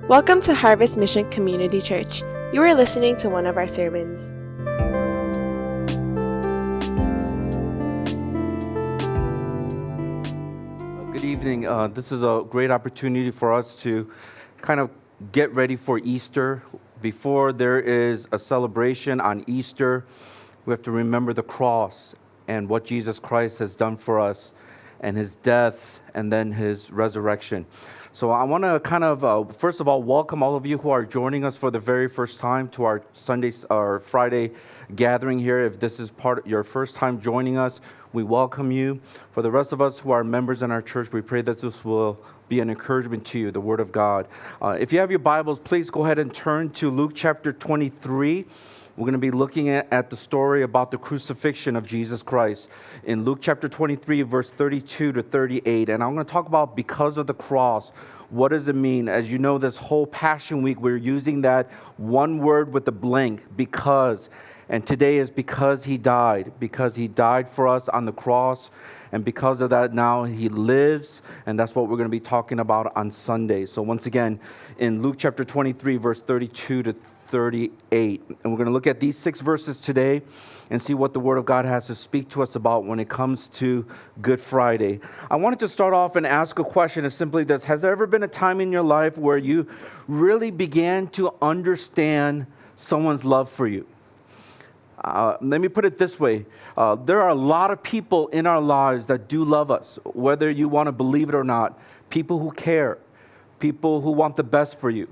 Welcome to Harvest Mission Community Church. You are listening to one of our sermons. Good evening. This is a great opportunity for us to kind of get ready for Easter. Before there is a celebration on Easter, we have to remember the cross and what Jesus Christ has done for us and his death and then his resurrection. So I want to kind of, first of all, welcome all of you who are joining us for the very first time to our Friday gathering here. If this is your first time joining us, we welcome you. For the rest of us who are members in our church, we pray that this will be an encouragement to you, the Word of God. If you have your Bibles, please go ahead and turn to Luke chapter 23. We're going to be looking at the story about the crucifixion of Jesus Christ in Luke chapter 23, verse 32 to 38. And I'm going to talk about because of the cross. What does it mean? As you know, this whole Passion Week, we're using that one word with a blank, because. And today is because he died for us on the cross. And because of that, now he lives. And that's what we're going to be talking about on Sunday. So once again, in Luke chapter 23, verse 32 to 38. And we're going to look at these 6 verses today and see what the Word of God has to speak to us about when it comes to Good Friday. I wanted to start off and ask a question. It's simply this: has there ever been a time in your life where you really began to understand someone's love for you? Let me put it this way. There are a lot of people in our lives that do love us, whether you want to believe it or not. People who care, people who want the best for you.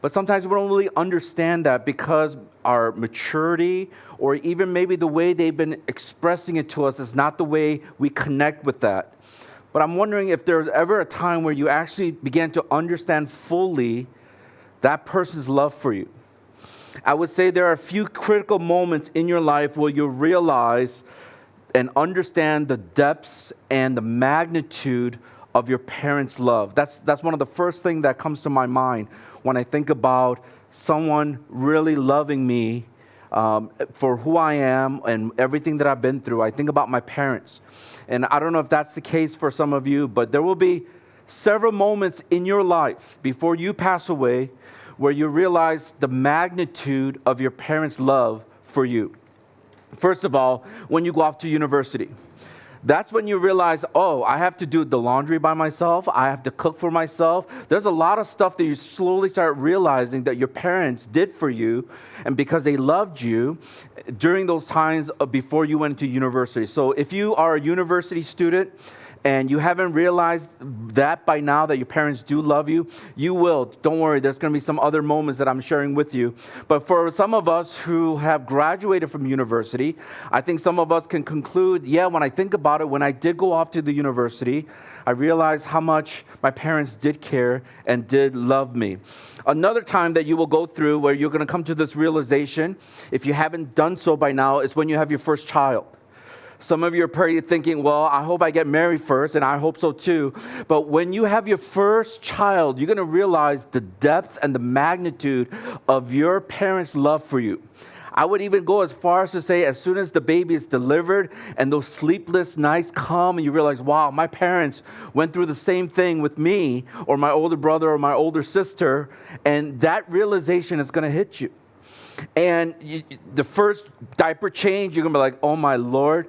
But sometimes we don't really understand that because our maturity or even maybe the way they've been expressing it to us is not the way we connect with that. But I'm wondering if there's ever a time where you actually began to understand fully that person's love for you. I would say there are a few critical moments in your life where you realize and understand the depths and the magnitude of your parents' love. That's one of the first things that comes to my mind when I think about someone really loving me for who I am and everything that I've been through. I think about my parents. And I don't know if that's the case for some of you, but there will be several moments in your life before you pass away where you realize the magnitude of your parents' love for you. First of all, when you go off to university. That's when you realize, oh, I have to do the laundry by myself. I have to cook for myself. There's a lot of stuff that you slowly start realizing that your parents did for you, and because they loved you during those times before you went to university. So if you are a university student and you haven't realized that by now, that your parents do love you, you will. Don't worry, there's going to be some other moments that I'm sharing with you. But for some of us who have graduated from university, I think some of us can conclude, yeah, when I think about it, when I did go off to the university, I realized how much my parents did care and did love me. Another time that you will go through where you're going to come to this realization, if you haven't done so by now, is when you have your first child. Some of you are probably thinking, well, I hope I get married first, and I hope so too. But when you have your first child, you're going to realize the depth and the magnitude of your parents' love for you. I would even go as far as to say, as soon as the baby is delivered and those sleepless nights come and you realize, wow, my parents went through the same thing with me or my older brother or my older sister, and that realization is going to hit you. And the first diaper change, you're going to be like, oh, my Lord,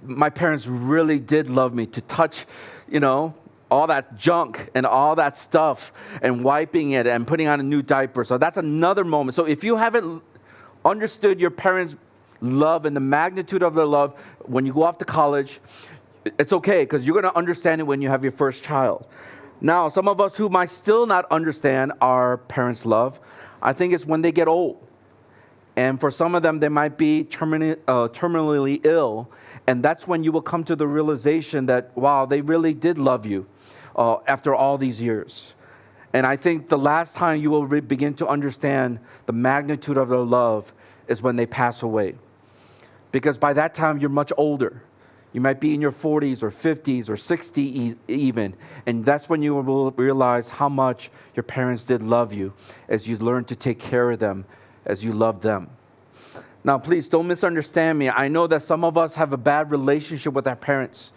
my parents really did love me, to touch, all that junk and all that stuff and wiping it and putting on a new diaper. So that's another moment. So if you haven't understood your parents' love and the magnitude of their love when you go off to college, it's okay, because you're going to understand it when you have your first child. Now, some of us who might still not understand our parents' love, I think it's when they get old. And for some of them, they might be terminally ill. And that's when you will come to the realization that, wow, they really did love you after all these years. And I think the last time you will begin to understand the magnitude of their love is when they pass away. Because by that time, you're much older. You might be in your 40s or 50s or 60s even. And that's when you will realize how much your parents did love you as you learn to take care of them as you love them. Now, please don't misunderstand me. I know that some of us have a bad relationship with our parents.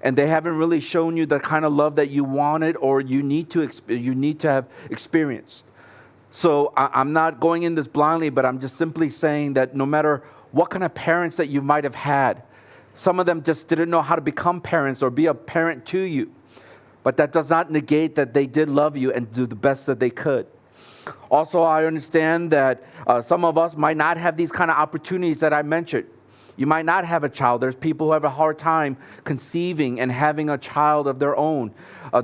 and they haven't really shown you the kind of love that you wanted or you need to have experienced. So I'm not going in this blindly, but I'm just simply saying that no matter what kind of parents that you might have had, some of them just didn't know how to become parents or be a parent to you. But that does not negate that they did love you and do the best that they could. Also, I understand that some of us might not have these kind of opportunities that I mentioned. You might not have a child. There's people who have a hard time conceiving and having a child of their own.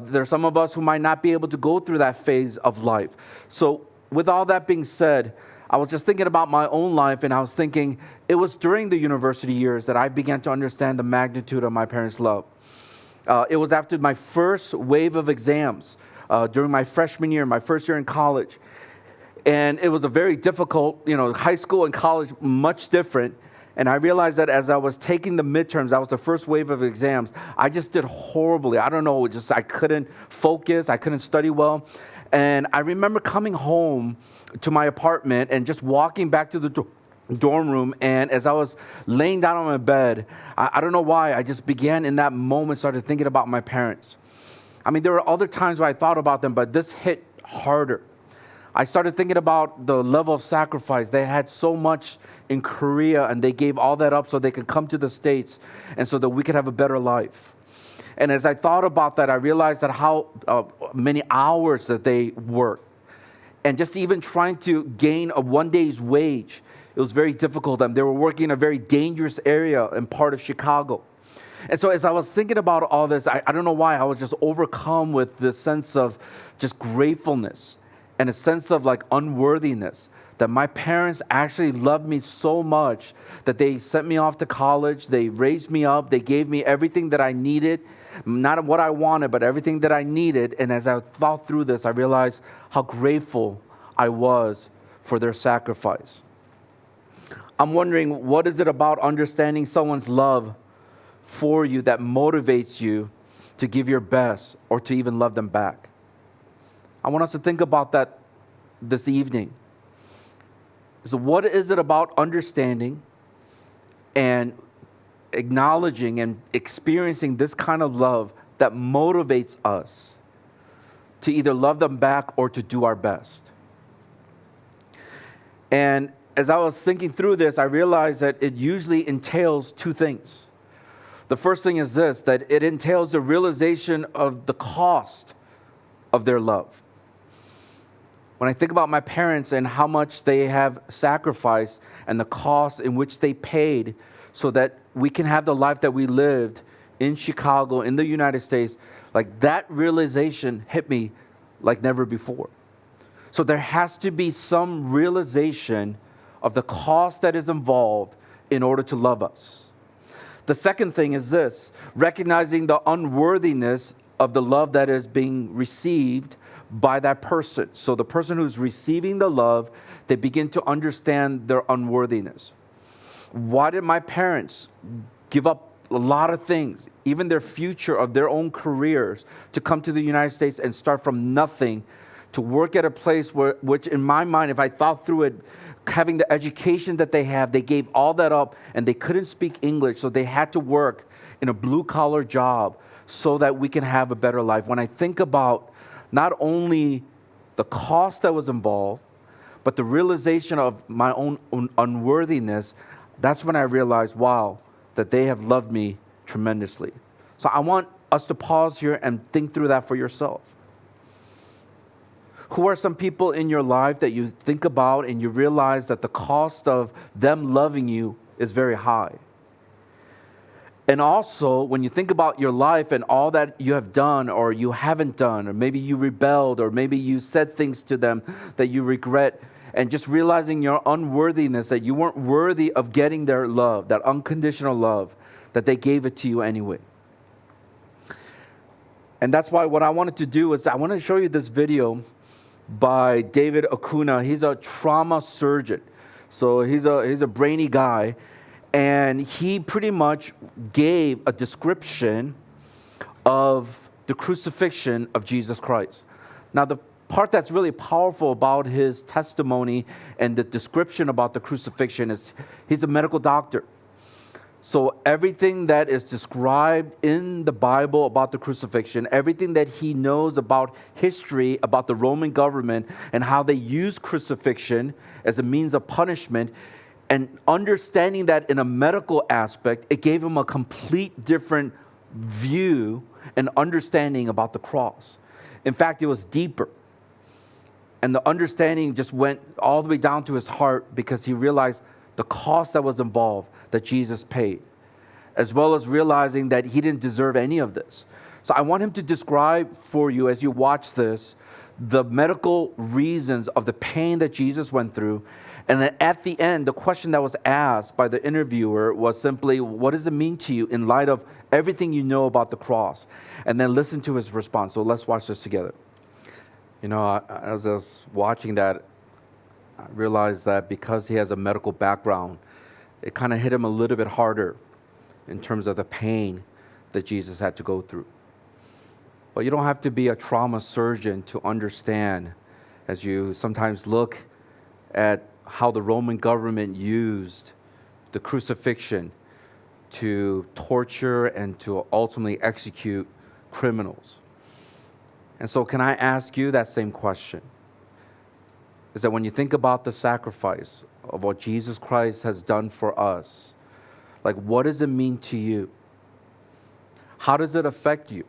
There's some of us who might not be able to go through that phase of life. So with all that being said, I was just thinking about my own life, and I was thinking it was during the university years that I began to understand the magnitude of my parents' love. It was after my first wave of exams during my freshman year, my first year in college. And it was a very difficult, high school and college, much different. And I realized that as I was taking the midterms, that was the first wave of exams, I just did horribly. I don't know, I couldn't focus, I couldn't study well. And I remember coming home to my apartment and just walking back to the dorm room, and as I was laying down on my bed, I don't know why, I just began in that moment, started thinking about my parents. I mean, there were other times where I thought about them, but this hit harder. I started thinking about the level of sacrifice. They had so much in Korea, and they gave all that up so they could come to the States and so that we could have a better life. And as I thought about that, I realized that how many hours that they worked. And just even trying to gain a one day's wage, it was very difficult. And they were working in a very dangerous area in part of Chicago. And so as I was thinking about all this, I don't know why, I was just overcome with this sense of just gratefulness and a sense of like unworthiness, that my parents actually loved me so much that they sent me off to college, they raised me up, they gave me everything that I needed, not what I wanted, but everything that I needed. And as I thought through this, I realized how grateful I was for their sacrifice. I'm wondering, what is it about understanding someone's love for you that motivates you to give your best or to even love them back? I want us to think about that this evening. So what is it about understanding and acknowledging and experiencing this kind of love that motivates us to either love them back or to do our best? And as I was thinking through this, I realized that it usually entails two things. The first thing is this, that it entails the realization of the cost of their love. When I think about my parents and how much they have sacrificed and the cost in which they paid so that we can have the life that we lived in Chicago, in the United States, like that realization hit me like never before. So there has to be some realization of the cost that is involved in order to love us. The second thing is this, recognizing the unworthiness of the love that is being received by that person. So the person who's receiving the love, they begin to understand their unworthiness. Why did my parents give up a lot of things, even their future of their own careers, to come to the United States and start from nothing, to work at a place which in my mind, if I thought through it, having the education that they have, they gave all that up and they couldn't speak English, so they had to work in a blue-collar job so that we can have a better life. When I think about not only the cost that was involved, but the realization of my own unworthiness, that's when I realized, wow, that they have loved me tremendously. So I want us to pause here and think through that for yourself. Who are some people in your life that you think about and you realize that the cost of them loving you is very high? And also, when you think about your life and all that you have done or you haven't done, or maybe you rebelled, or maybe you said things to them that you regret, and just realizing your unworthiness, that you weren't worthy of getting their love, that unconditional love, that they gave it to you anyway. And that's why what I wanted to do is I want to show you this video by David Acuna. He's a trauma surgeon. So he's a brainy guy. And he pretty much gave a description of the crucifixion of Jesus Christ. Now, the part that's really powerful about his testimony and the description about the crucifixion is he's a medical doctor. So everything that is described in the Bible about the crucifixion, everything that he knows about history, about the Roman government and how they use crucifixion as a means of punishment, and understanding that in a medical aspect, it gave him a complete different view and understanding about the cross. In fact, it was deeper. And the understanding just went all the way down to his heart because he realized the cost that was involved that Jesus paid, as well as realizing that he didn't deserve any of this. So I want him to describe for you as you watch this, the medical reasons of the pain that Jesus went through. And then at the end, the question that was asked by the interviewer was simply, what does it mean to you in light of everything you know about the cross? And then listen to his response. So let's watch this together. You know, as I was watching that, I realized that because he has a medical background, it kind of hit him a little bit harder in terms of the pain that Jesus had to go through. But you don't have to be a trauma surgeon to understand, as you sometimes look at how the Roman government used the crucifixion to torture and to ultimately execute criminals. And so can I ask you that same question? Is that when you think about the sacrifice of what Jesus Christ has done for us, like what does it mean to you? How does it affect you?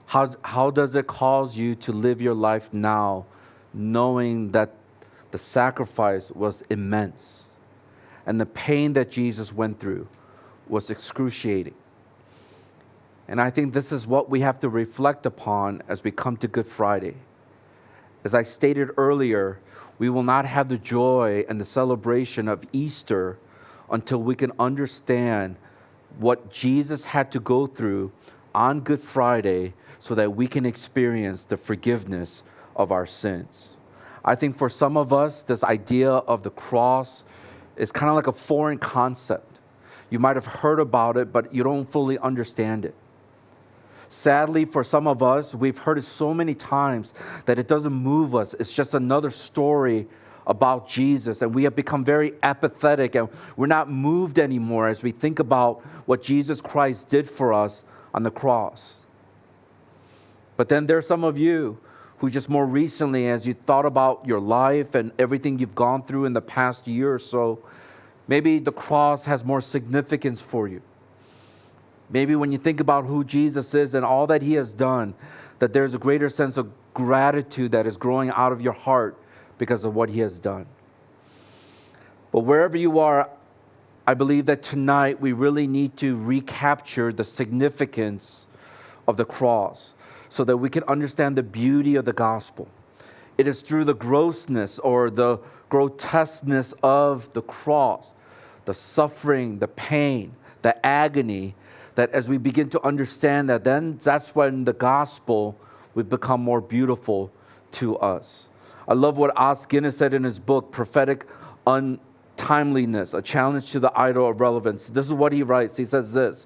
How does it cause you to live your life now knowing that the sacrifice was immense and the pain that Jesus went through was excruciating? And I think this is what we have to reflect upon as we come to Good Friday. As I stated earlier, we will not have the joy and the celebration of Easter until we can understand what Jesus had to go through on Good Friday so that we can experience the forgiveness of our sins. I think for some of us, this idea of the cross is kind of like a foreign concept. You might have heard about it, but you don't fully understand it. Sadly, for some of us, we've heard it so many times that it doesn't move us. It's just another story about Jesus, and we have become very apathetic, and we're not moved anymore as we think about what Jesus Christ did for us on the cross. But then there's some of you who just more recently, as you thought about your life and everything you've gone through in the past year or so, maybe the cross has more significance for you. Maybe when you think about who Jesus is and all that he has done, that there's a greater sense of gratitude that is growing out of your heart because of what he has done. But wherever you are, I believe that tonight we really need to recapture the significance of the cross so that we can understand the beauty of the gospel. It is through the grossness or the grotesqueness of the cross, the suffering, the pain, the agony, that as we begin to understand that, then that's when the gospel will become more beautiful to us. I love what Os Guinness said in his book, Prophetic Untimeliness, A Challenge to the Idol of Relevance. This is what he writes. He says this: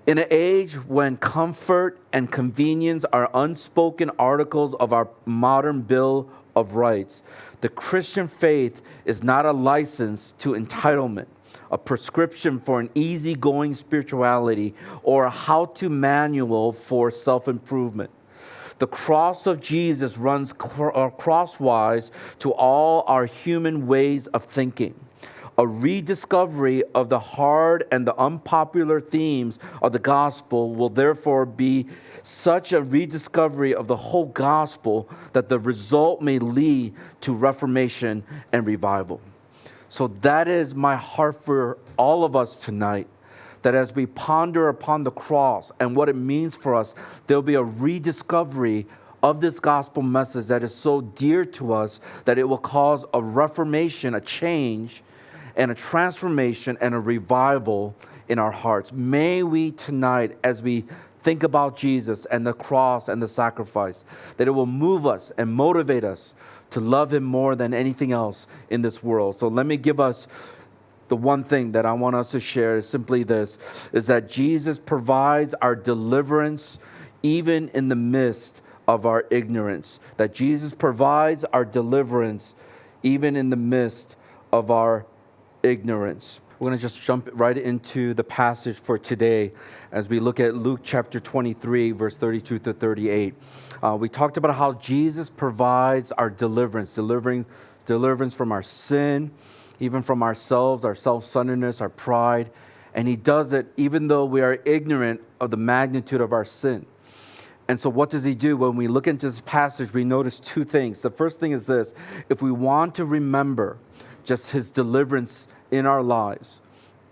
in an age when comfort and convenience are unspoken articles of our modern Bill of Rights, the Christian faith is not a license to entitlement, a prescription for an easygoing spirituality, or a how-to manual for self-improvement. The cross of Jesus runs crosswise to all our human ways of thinking. A rediscovery of the hard and the unpopular themes of the gospel will therefore be such a rediscovery of the whole gospel that the result may lead to reformation and revival. So that is my heart for all of us tonight, that as we ponder upon the cross and what it means for us, there'll be a rediscovery of this gospel message that is so dear to us that it will cause a reformation, a change, and a transformation and a revival in our hearts. May we tonight, as we think about Jesus and the cross and the sacrifice, that it will move us and motivate us to love him more than anything else in this world. So let me give us the one thing that I want us to share is simply this, is that Jesus provides our deliverance even in the midst of our ignorance. That Jesus provides our deliverance even in the midst of our ignorance. We're going to just jump right into the passage for today as we look at Luke chapter 23, verse 32 to 38. We talked about how Jesus provides our deliverance from our sin, even from ourselves, our self-centeredness, our pride. And he does it even though we are ignorant of the magnitude of our sin. And so what does he do? When we look into this passage, we notice two things. The first thing is this: if we want to remember just his deliverance in our lives,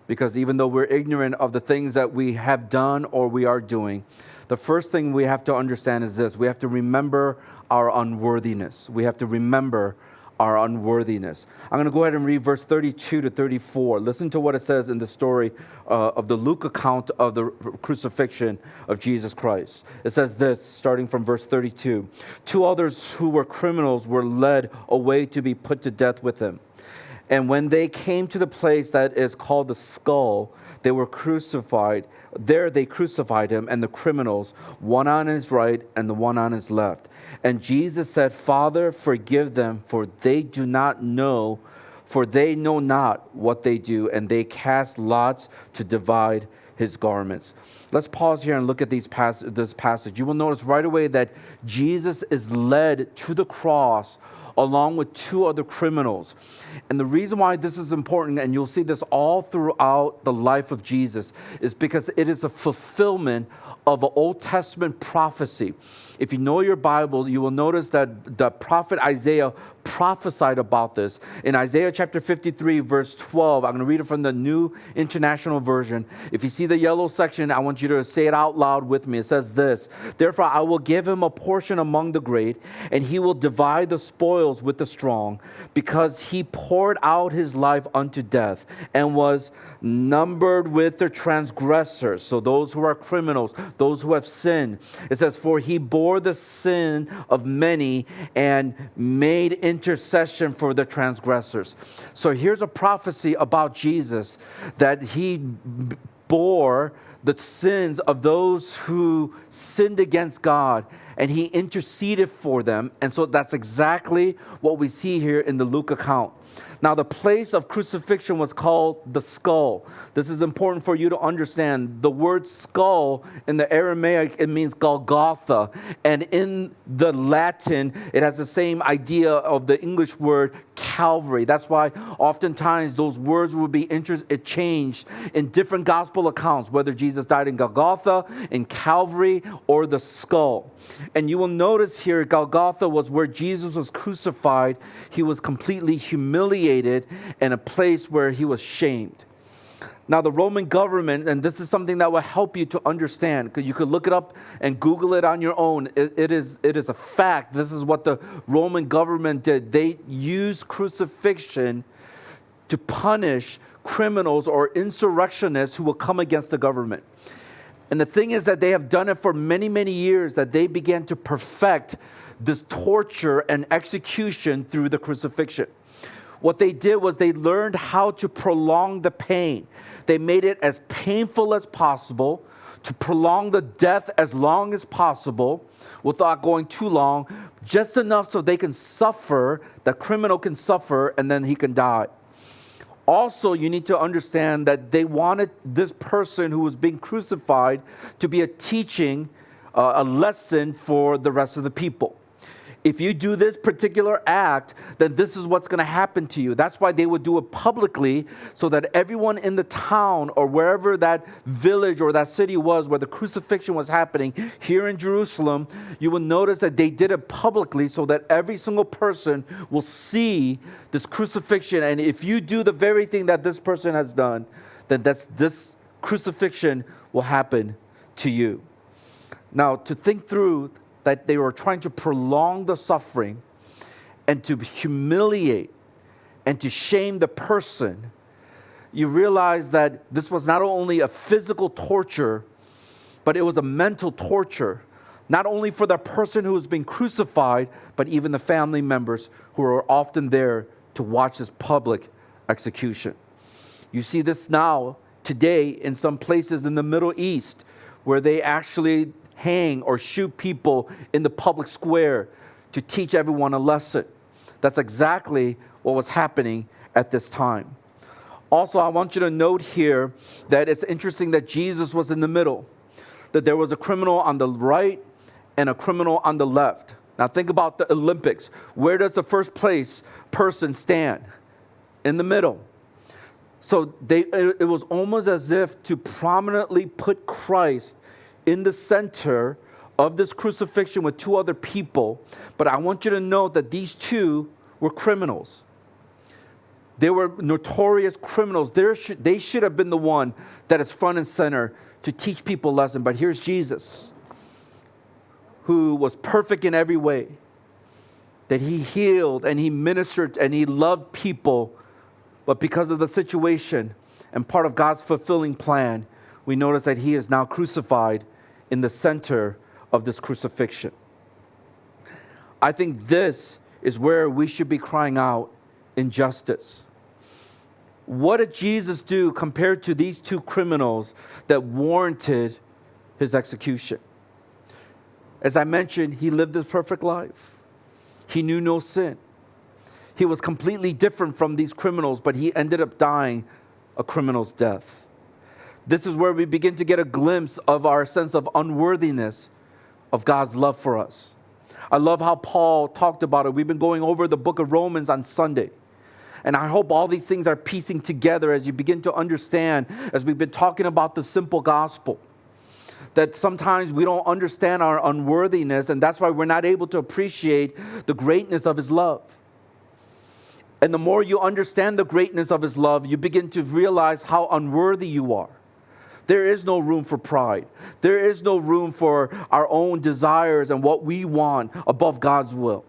because even though we're ignorant of the things that we have done or we are doing, the first thing we have to understand is this: we have to remember our unworthiness. We have to remember our unworthiness. I'm going to go ahead and read verse 32 to 34. Listen to what it says in the story of the Luke account of the crucifixion of Jesus Christ. It says this, starting from verse 32. 2 others who were criminals were led away to be put to death with him. And when they came to the place that is called the Skull, they were crucified. There they crucified him and the criminals, one on his right and the one on his left. And Jesus said, "Father, forgive them, for they know not what they do." And they cast lots to divide his garments. Let's pause here and look at this passage. You will notice right away that Jesus is led to the cross along with 2 other criminals. And the reason why this is important, and you'll see this all throughout the life of Jesus, is because it is a fulfillment of an Old Testament prophecy. If you know your Bible, you will notice that the prophet Isaiah prophesied about this. In Isaiah chapter 53, verse 12, I'm going to read it from the New International Version. If you see the yellow section, I want you to say it out loud with me. It says this: "Therefore I will give him a portion among the great, and he will divide the spoils with the strong, because he poured out his life unto death, and was numbered with the transgressors." So those who are criminals, those who have sinned. It says, "For he bore the sin of many and made intercession for the transgressors." So here's a prophecy about Jesus, that he bore the sins of those who sinned against God, and he interceded for them. And so that's exactly what we see here in the Luke account. Now, the place of crucifixion was called the Skull. This is important for you to understand. The word skull in the Aramaic, it means Golgotha. And in the Latin, it has the same idea of the English word Calvary. That's why oftentimes those words will be changed in different gospel accounts, whether Jesus died in Golgotha, in Calvary, or the skull. And you will notice here, Golgotha was where Jesus was crucified. He was completely humiliated in a place where he was shamed. Now, the Roman government, and this is something that will help you to understand, because you could look it up and Google it on your own. It is a fact. This is what the Roman government did. They used crucifixion to punish criminals or insurrectionists who will come against the government. And the thing is that they have done it for many, many years, that they began to perfect this torture and execution through the crucifixion. What they did was they learned how to prolong the pain. They made it as painful as possible, to prolong the death as long as possible, without going too long, just enough so they can suffer, the criminal can suffer, and then he can die. Also, you need to understand that they wanted this person who was being crucified to be a teaching, a lesson for the rest of the people. If you do this particular act, then this is what's going to happen to you. That's why they would do it publicly, so that everyone in the town or wherever that village or that city was where the crucifixion was happening, here in Jerusalem, you will notice that they did it publicly so that every single person will see this crucifixion. And if you do the very thing that this person has done, then this crucifixion will happen to you. Now, to think through that they were trying to prolong the suffering and to humiliate and to shame the person, you realize that this was not only a physical torture, but it was a mental torture, not only for the person who was being crucified, but even the family members who are often there to watch this public execution. You see this now, today, in some places in the Middle East, where they actually hang or shoot people in the public square to teach everyone a lesson. That's exactly what was happening at this time. Also, I want you to note here that it's interesting that Jesus was in the middle, that there was a criminal on the right and a criminal on the left. Now think about the Olympics. Where does the first place person stand? In the middle. So it was almost as if to prominently put Christ in the center of this crucifixion with two other people. But I want you to note that these two were criminals. They were notorious criminals. They should have been the one that is front and center to teach people a lesson. But here's Jesus, who was perfect in every way, that he healed and he ministered and he loved people. But because of the situation and part of God's fulfilling plan, we notice that he is now crucified in the center of this crucifixion. I think this is where we should be crying out injustice. What did Jesus do compared to these two criminals that warranted his execution? As I mentioned, he lived this perfect life. He knew no sin. He was completely different from these criminals, but he ended up dying a criminal's death. This is where we begin to get a glimpse of our sense of unworthiness of God's love for us. I love how Paul talked about it. We've been going over the book of Romans on Sunday. And I hope all these things are piecing together as you begin to understand, as we've been talking about the simple gospel, that sometimes we don't understand our unworthiness, and that's why we're not able to appreciate the greatness of his love. And the more you understand the greatness of his love, you begin to realize how unworthy you are. There is no room for pride. There is no room for our own desires and what we want above God's will.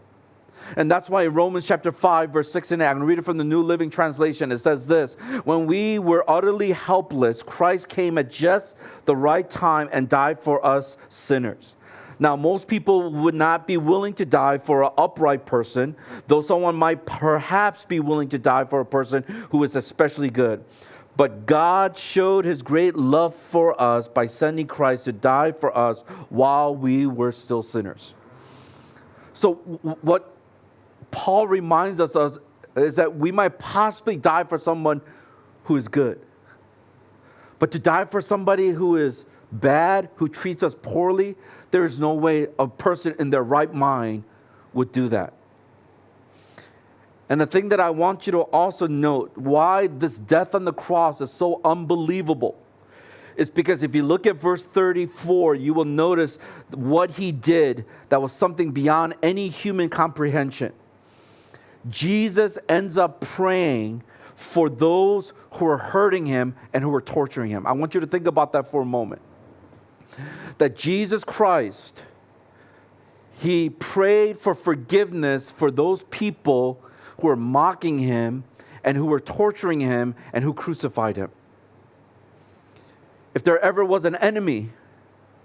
And that's why in Romans chapter 5, verse 6 and 8, I'm going to read it from the New Living Translation. It says this: when we were utterly helpless, Christ came at just the right time and died for us sinners. Now, most people would not be willing to die for an upright person, though someone might perhaps be willing to die for a person who is especially good. But God showed his great love for us by sending Christ to die for us while we were still sinners. So what Paul reminds us of is that we might possibly die for someone who is good. But to die for somebody who is bad, who treats us poorly, there is no way a person in their right mind would do that. And the thing that I want you to also note, why this death on the cross is so unbelievable, is because if you look at verse 34, you will notice what he did that was something beyond any human comprehension. Jesus ends up praying for those who are hurting him and who are torturing him. I want you to think about that for a moment. That Jesus Christ, he prayed for forgiveness for those people who were mocking him and who were torturing him and who crucified him. If there ever was an enemy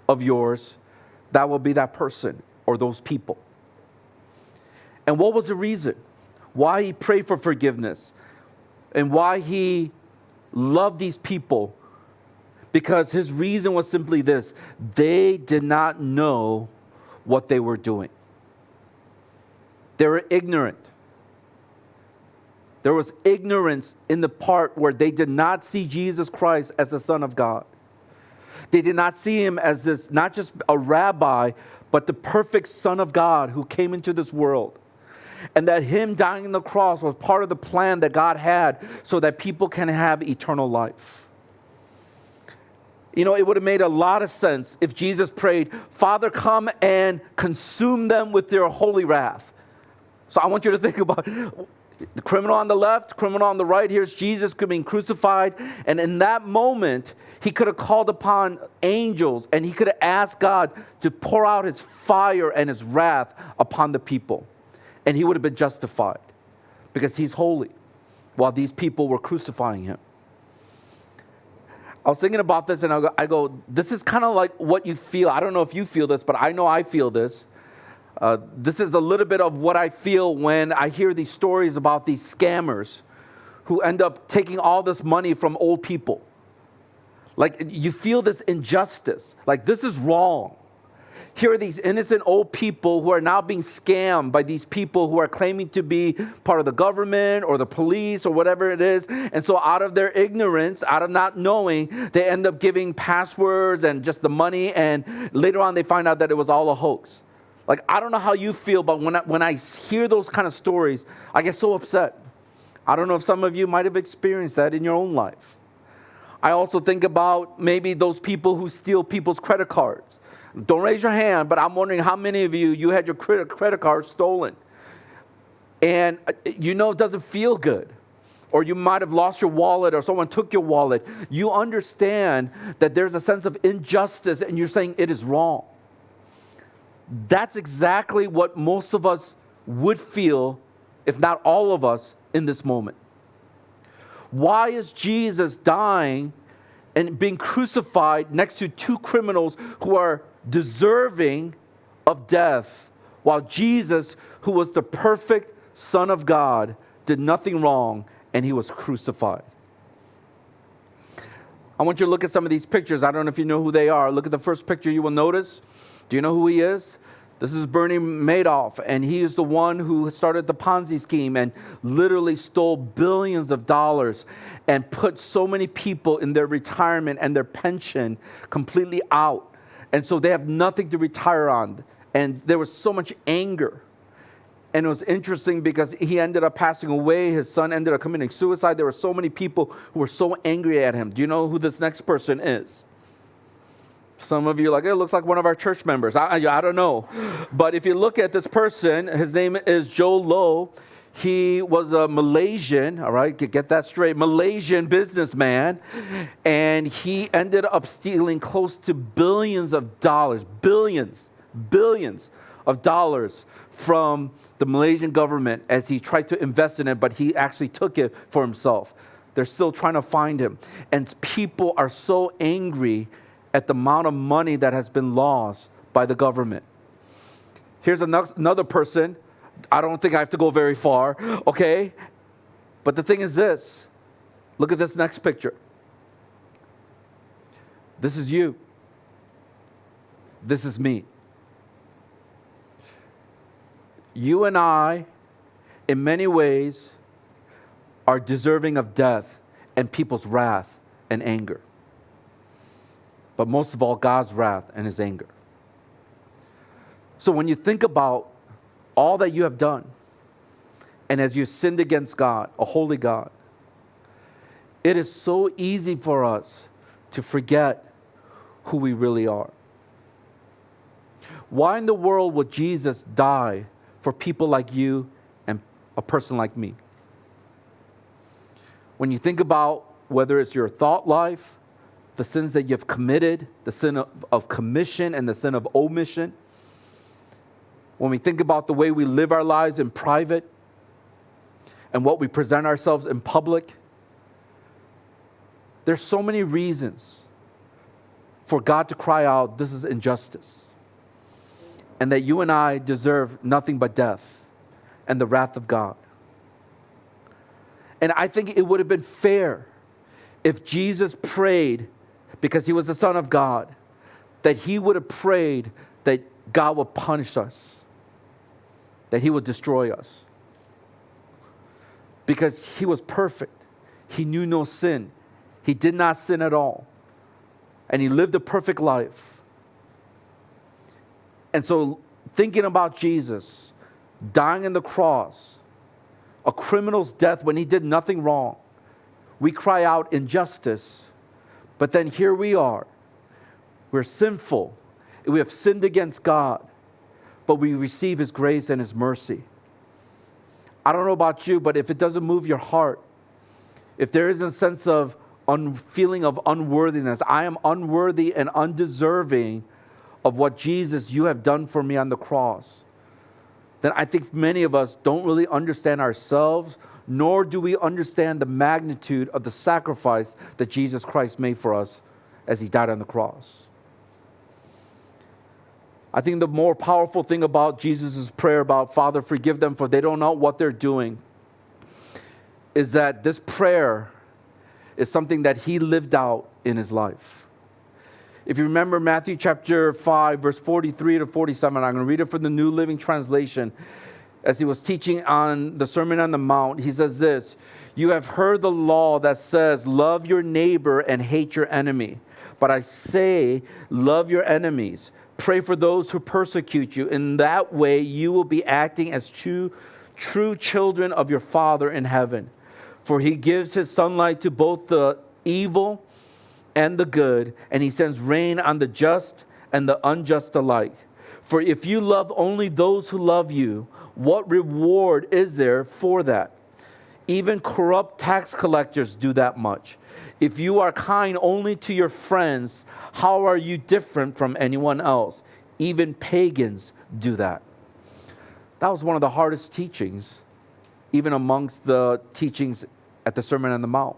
of yours, that will be that person or those people. And what was the reason? Why he prayed for forgiveness and why he loved these people? Because his reason was simply this: they did not know what they were doing. They were ignorant. There was ignorance in the part where they did not see Jesus Christ as the Son of God. They did not see him as this, not just a rabbi, but the perfect Son of God who came into this world. And that him dying on the cross was part of the plan that God had so that people can have eternal life. You know, it would have made a lot of sense if Jesus prayed, Father, come and consume them with your holy wrath. So I want you to think about the criminal on the left, criminal on the right. Here's Jesus being crucified. And in that moment, he could have called upon angels and he could have asked God to pour out his fire and his wrath upon the people. And he would have been justified because he's holy while these people were crucifying him. I was thinking about this and I go, this is kind of like what you feel. I don't know if you feel this, but I know I feel this. This is a little bit of what I feel when I hear these stories about these scammers who end up taking all this money from old people. Like, you feel this injustice. Like, this is wrong. Here are these innocent old people who are now being scammed by these people who are claiming to be part of the government or the police or whatever it is. And so out of their ignorance, out of not knowing, they end up giving passwords and just the money. And later on, they find out that it was all a hoax. Like, I don't know how you feel, but when I hear those kind of stories, I get so upset. I don't know if some of you might have experienced that in your own life. I also think about maybe those people who steal people's credit cards. Don't raise your hand, but I'm wondering how many of you had your credit card stolen. And you know it doesn't feel good. Or you might have lost your wallet or someone took your wallet. You understand that there's a sense of injustice and you're saying it is wrong. That's exactly what most of us would feel, if not all of us, in this moment. Why is Jesus dying and being crucified next to two criminals who are deserving of death, while Jesus, who was the perfect Son of God, did nothing wrong and he was crucified? I want you to look at some of these pictures. I don't know if you know who they are. Look at the first picture you will notice. Do you know who he is? This is Bernie Madoff, and he is the one who started the Ponzi scheme and literally stole billions of dollars and put so many people in their retirement and their pension completely out. And so they have nothing to retire on. And there was so much anger. And it was interesting because he ended up passing away. His son ended up committing suicide. There were so many people who were so angry at him. Do you know who this next person is? Some of you are like, it looks like one of our church members. I don't know. But if you look at this person, his name is Joe Low. He was a Malaysian, all right, get that straight, Malaysian businessman. And he ended up stealing close to billions of dollars of dollars from the Malaysian government as he tried to invest in it, but he actually took it for himself. They're still trying to find him. And people are so angry at the amount of money that has been lost by the government. Here's another person. I don't think I have to go very far, okay? But the thing is this. Look at this next picture. This is you. This is me. You and I, in many ways, are deserving of death and people's wrath and anger. But most of all, God's wrath and his anger. So when you think about all that you have done, and as you sinned against God, a holy God, it is so easy for us to forget who we really are. Why in the world would Jesus die for people like you and a person like me? When you think about whether it's your thought life, the sins that you've committed, the sin of commission and the sin of omission. When we think about the way we live our lives in private and what we present ourselves in public, there's so many reasons for God to cry out, this is injustice. And that you and I deserve nothing but death and the wrath of God. And I think it would have been fair if Jesus prayed, because he was the Son of God, that he would have prayed that God would punish us, that he would destroy us. Because he was perfect. He knew no sin. He did not sin at all. And he lived a perfect life. And so thinking about Jesus dying on the cross, a criminal's death when he did nothing wrong, we cry out injustice. But then here we are. We're sinful. We have sinned against God. But we receive his grace and his mercy. I don't know about you, but if it doesn't move your heart, if there is a sense of feeling of unworthiness, I am unworthy and undeserving of what Jesus, you have done for me on the cross, then I think many of us don't really understand ourselves, nor do we understand the magnitude of the sacrifice that Jesus Christ made for us as he died on the cross. I think the more powerful thing about Jesus' prayer about, Father, forgive them for they don't know what they're doing, is that this prayer is something that he lived out in his life. If you remember Matthew chapter 5, verse 43 to 47, I'm going to read it from the New Living Translation. As he was teaching on the Sermon on the Mount, he says this, "You have heard the law that says, love your neighbor and hate your enemy. But I say, love your enemies. Pray for those who persecute you. In that way, you will be acting as true children of your Father in heaven. For he gives his sunlight to both the evil and the good, and he sends rain on the just and the unjust alike. For if you love only those who love you, what reward is there for that? Even corrupt tax collectors do that much. If you are kind only to your friends, how are you different from anyone else? Even pagans do that." That was one of the hardest teachings, even amongst the teachings at the Sermon on the Mount.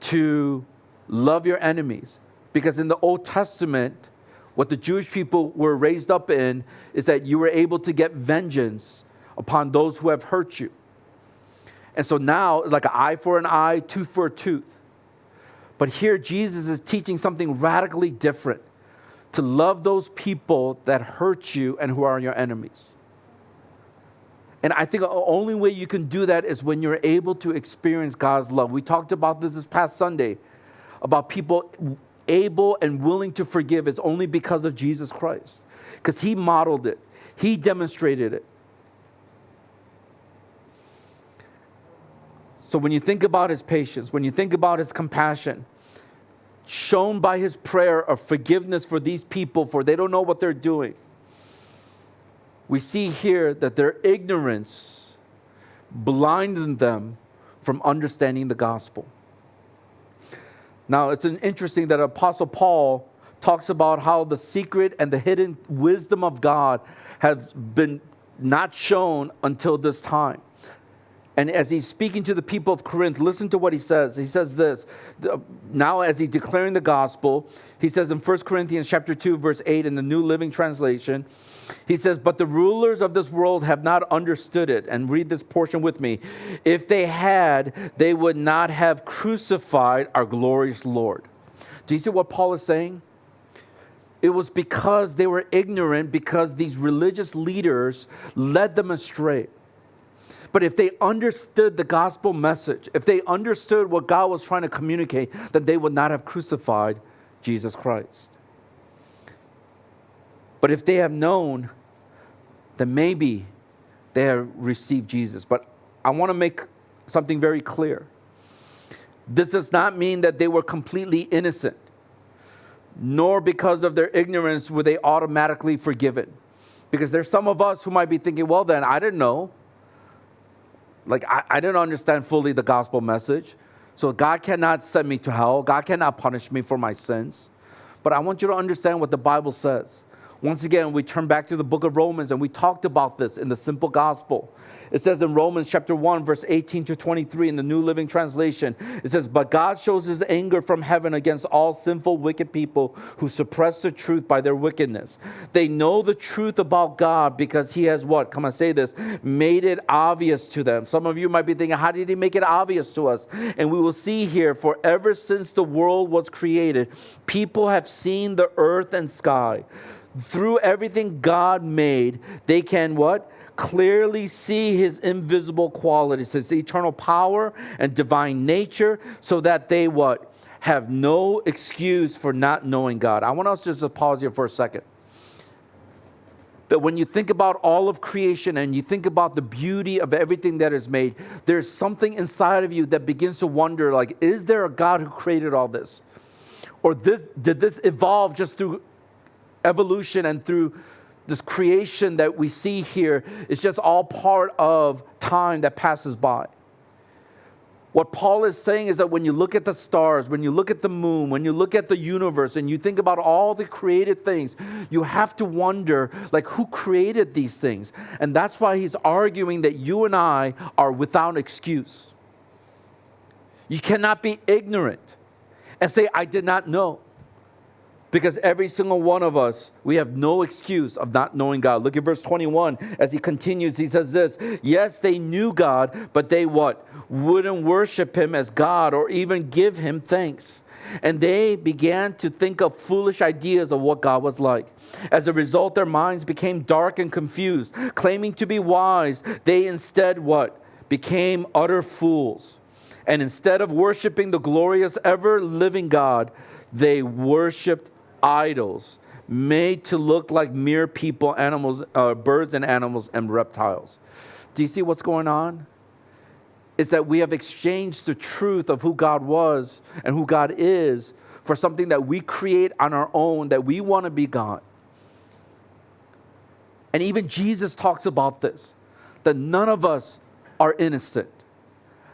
To love your enemies. Because in the Old Testament, what the Jewish people were raised up in is that you were able to get vengeance upon those who have hurt you. And so now it's like an eye for an eye, tooth for a tooth. But here Jesus is teaching something radically different. To love those people that hurt you and who are your enemies. And I think the only way you can do that is when you're able to experience God's love. We talked about this past Sunday, about people able and willing to forgive. It's only because of Jesus Christ. Because he modeled it. He demonstrated it. So when you think about his patience, when you think about his compassion, shown by his prayer of forgiveness for these people, for they don't know what they're doing, we see here that their ignorance blinded them from understanding the gospel. Now, it's interesting that Apostle Paul talks about how the secret and the hidden wisdom of God has been not shown until this time. And as he's speaking to the people of Corinth, listen to what he says. He says this, now as he's declaring the gospel, he says in 1 Corinthians chapter 2, verse 8 in the New Living Translation, he says, "But the rulers of this world have not understood it." And read this portion with me. "If they had, they would not have crucified our glorious Lord." Do you see what Paul is saying? It was because they were ignorant, because these religious leaders led them astray. But if they understood the gospel message, if they understood what God was trying to communicate, then they would not have crucified Jesus Christ. But if they have known, then maybe they have received Jesus. But I want to make something very clear. This does not mean that they were completely innocent, nor because of their ignorance were they automatically forgiven. Because there's some of us who might be thinking, well then, I didn't know. Like, I didn't understand fully the gospel message. So God cannot send me to hell. God cannot punish me for my sins. But I want you to understand what the Bible says. Once again, we turn back to the book of Romans, and we talked about this in the simple gospel. It says in Romans chapter 1, verse 18 to 23 in the New Living Translation, it says, "But God shows his anger from heaven against all sinful, wicked people who suppress the truth by their wickedness. They know the truth about God because he has" what? Come on, say this. "Made it obvious to them." Some of you might be thinking, how did he make it obvious to us? And we will see here, "For ever since the world was created, people have seen the earth and sky. Through everything God made, they can" what? "Clearly see his invisible qualities, his eternal power and divine nature, so that they" what? "Have no excuse for not knowing God." I want us just to pause here for a second. That when you think about all of creation and you think about the beauty of everything that is made, there's something inside of you that begins to wonder, like, is there a God who created all this? Or did this evolve just through evolution and through this creation that we see here is just all part of time that passes by? What Paul is saying is that when you look at the stars, when you look at the moon, when you look at the universe, and you think about all the created things, you have to wonder, like, who created these things? And that's why he's arguing that you and I are without excuse. You cannot be ignorant and say, I did not know. Because every single one of us, we have no excuse of not knowing God. Look at verse 21. As he continues, he says this, yes, they knew God, but they what? Wouldn't worship him as God or even give him thanks. And they began to think of foolish ideas of what God was like. As a result, their minds became dark and confused. Claiming to be wise, they instead what? Became utter fools. And instead of worshiping the glorious, ever-living God, they worshiped idols made to look like mere people, animals, birds and animals and reptiles. Do you see what's going on? It's that we have exchanged the truth of who God was and who God is for something that we create on our own, that we want to be God. And even Jesus talks about this, that none of us are innocent.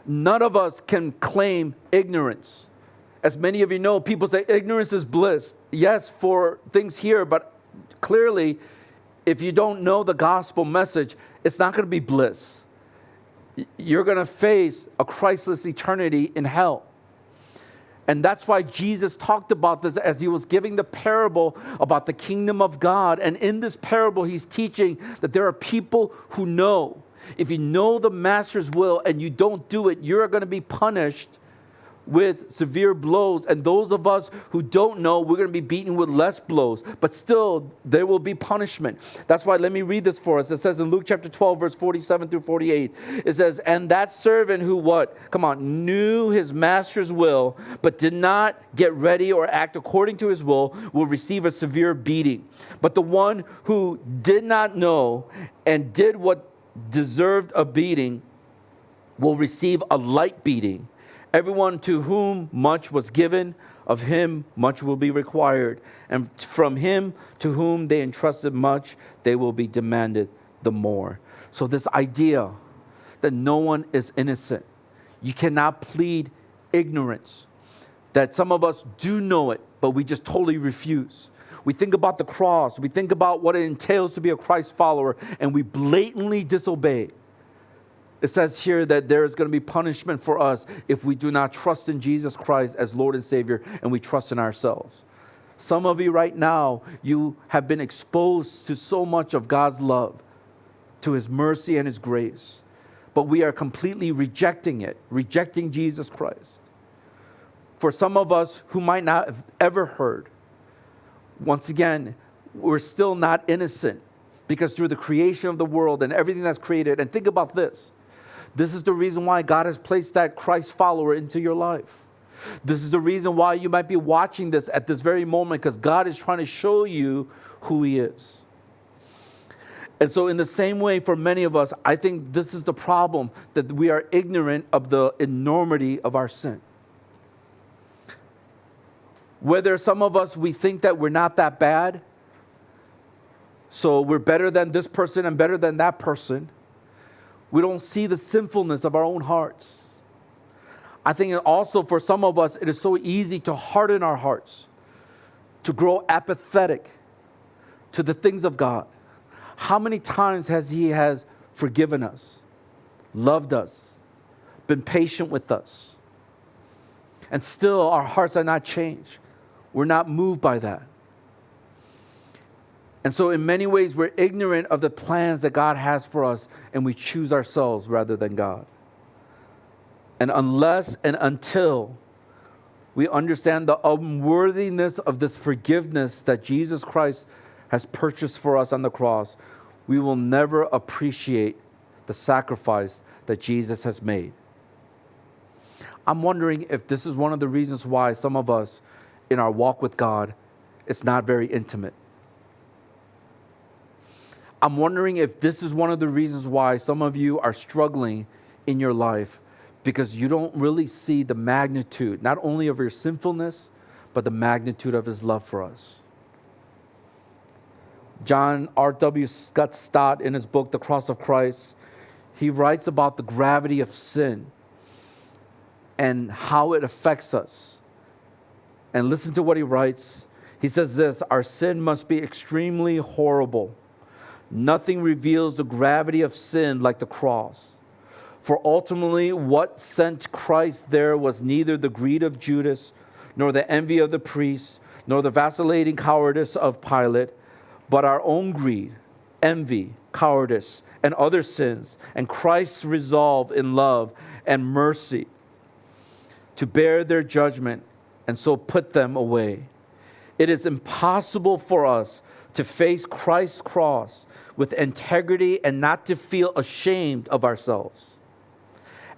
None of us can claim ignorance. As many of you know, people say ignorance is bliss. Yes, for things here, but clearly, if you don't know the gospel message, it's not going to be bliss. You're going to face a Christless eternity in hell. And that's why Jesus talked about this as he was giving the parable about the kingdom of God. And in this parable, he's teaching that there are people who know. If you know the master's will and you don't do it, you're going to be punished with severe blows. And those of us who don't know, we're going to be beaten with less blows. But still, there will be punishment. That's why, let me read this for us. It says in Luke chapter 12, verse 47 through 48, it says, and that servant who what? Come on, knew his master's will, but did not get ready or act according to his will receive a severe beating. But the one who did not know and did what deserved a beating will receive a light beating. Everyone to whom much was given, of him much will be required. And from him to whom they entrusted much, they will be demanded the more. So this idea that no one is innocent, you cannot plead ignorance. That some of us do know it, but we just totally refuse. We think about the cross, we think about what it entails to be a Christ follower, and we blatantly disobey. It says here that there is going to be punishment for us if we do not trust in Jesus Christ as Lord and Savior and we trust in ourselves. Some of you right now, you have been exposed to so much of God's love, to his mercy and his grace, but we are completely rejecting it, rejecting Jesus Christ. For some of us who might not have ever heard, once again, we're still not innocent because through the creation of the world and everything that's created, and think about this. This is the reason why God has placed that Christ follower into your life. This is the reason why you might be watching this at this very moment, because God is trying to show you who he is. And so in the same way, for many of us, I think this is the problem, that we are ignorant of the enormity of our sin. Whether some of us, we think that we're not that bad, so we're better than this person and better than that person. We don't see the sinfulness of our own hearts. I think also for some of us, it is so easy to harden our hearts, to grow apathetic to the things of God. How many times has he forgiven us, loved us, been patient with us, and still our hearts are not changed. We're not moved by that. And so in many ways, we're ignorant of the plans that God has for us, and we choose ourselves rather than God. And unless and until we understand the unworthiness of this forgiveness that Jesus Christ has purchased for us on the cross, we will never appreciate the sacrifice that Jesus has made. I'm wondering if this is one of the reasons why some of us in our walk with God, it's not very intimate. I'm wondering if this is one of the reasons why some of you are struggling in your life, because you don't really see the magnitude, not only of your sinfulness, but the magnitude of his love for us. John R.W. Scott Stott, in his book, The Cross of Christ, he writes about the gravity of sin and how it affects us. And listen to what he writes. He says this, our sin must be extremely horrible. Nothing reveals the gravity of sin like the cross. For ultimately, what sent Christ there was neither the greed of Judas, nor the envy of the priests, nor the vacillating cowardice of Pilate, but our own greed, envy, cowardice, and other sins, and Christ's resolve in love and mercy to bear their judgment and so put them away. It is impossible for us to face Christ's cross with integrity and not to feel ashamed of ourselves.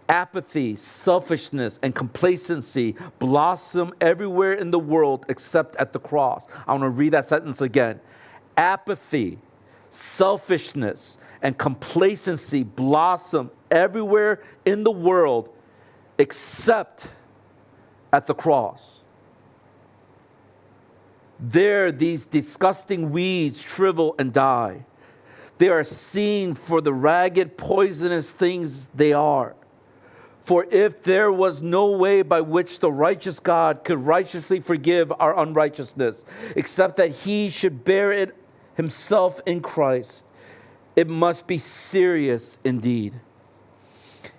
Apathy, selfishness, and complacency blossom everywhere in the world except at the cross. I want to read that sentence again. Apathy, selfishness, and complacency blossom everywhere in the world except at the cross. There, these disgusting weeds shrivel and die. They are seen for the ragged, poisonous things they are. For if there was no way by which the righteous God could righteously forgive our unrighteousness, except that he should bear it himself in Christ, it must be serious indeed.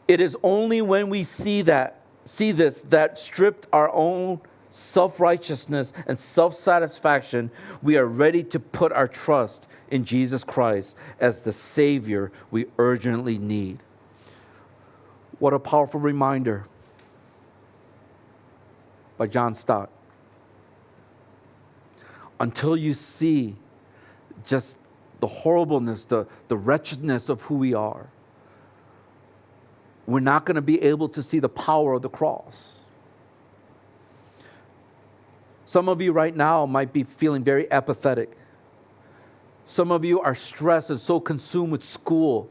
It is only when we see this, that stripped our own self-righteousness and self-satisfaction, we are ready to put our trust in Jesus Christ as the Savior we urgently need. What a powerful reminder by John Stott. Until you see just the horribleness, the wretchedness of who we are, we're not going to be able to see the power of the cross. Some of you right now might be feeling very apathetic. Some of you are stressed and so consumed with school.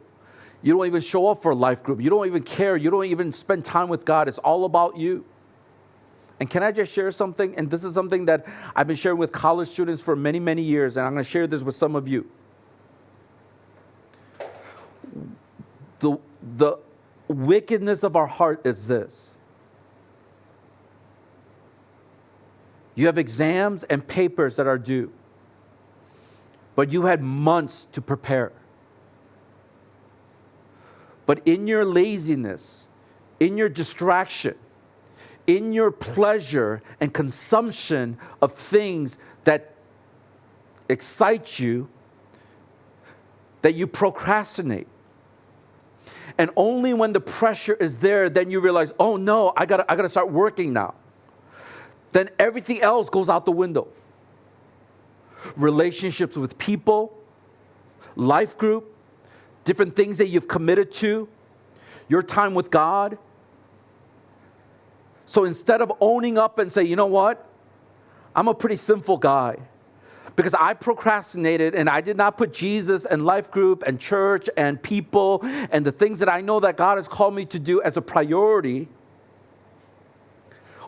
You don't even show up for a life group. You don't even care. You don't even spend time with God. It's all about you. And can I just share something? And this is something that I've been sharing with college students for many, many years, and I'm going to share this with some of you. The wickedness of our heart is this. You have exams and papers that are due, but you had months to prepare. But in your laziness, in your distraction, in your pleasure and consumption of things that excite you, that you procrastinate. And only when the pressure is there, then you realize, oh no, I gotta start working now. Then everything else goes out the window. Relationships with people, life group, different things that you've committed to, your time with God. So instead of owning up and say, you know what? I'm a pretty sinful guy because I procrastinated and I did not put Jesus and life group and church and people and the things that I know that God has called me to do as a priority.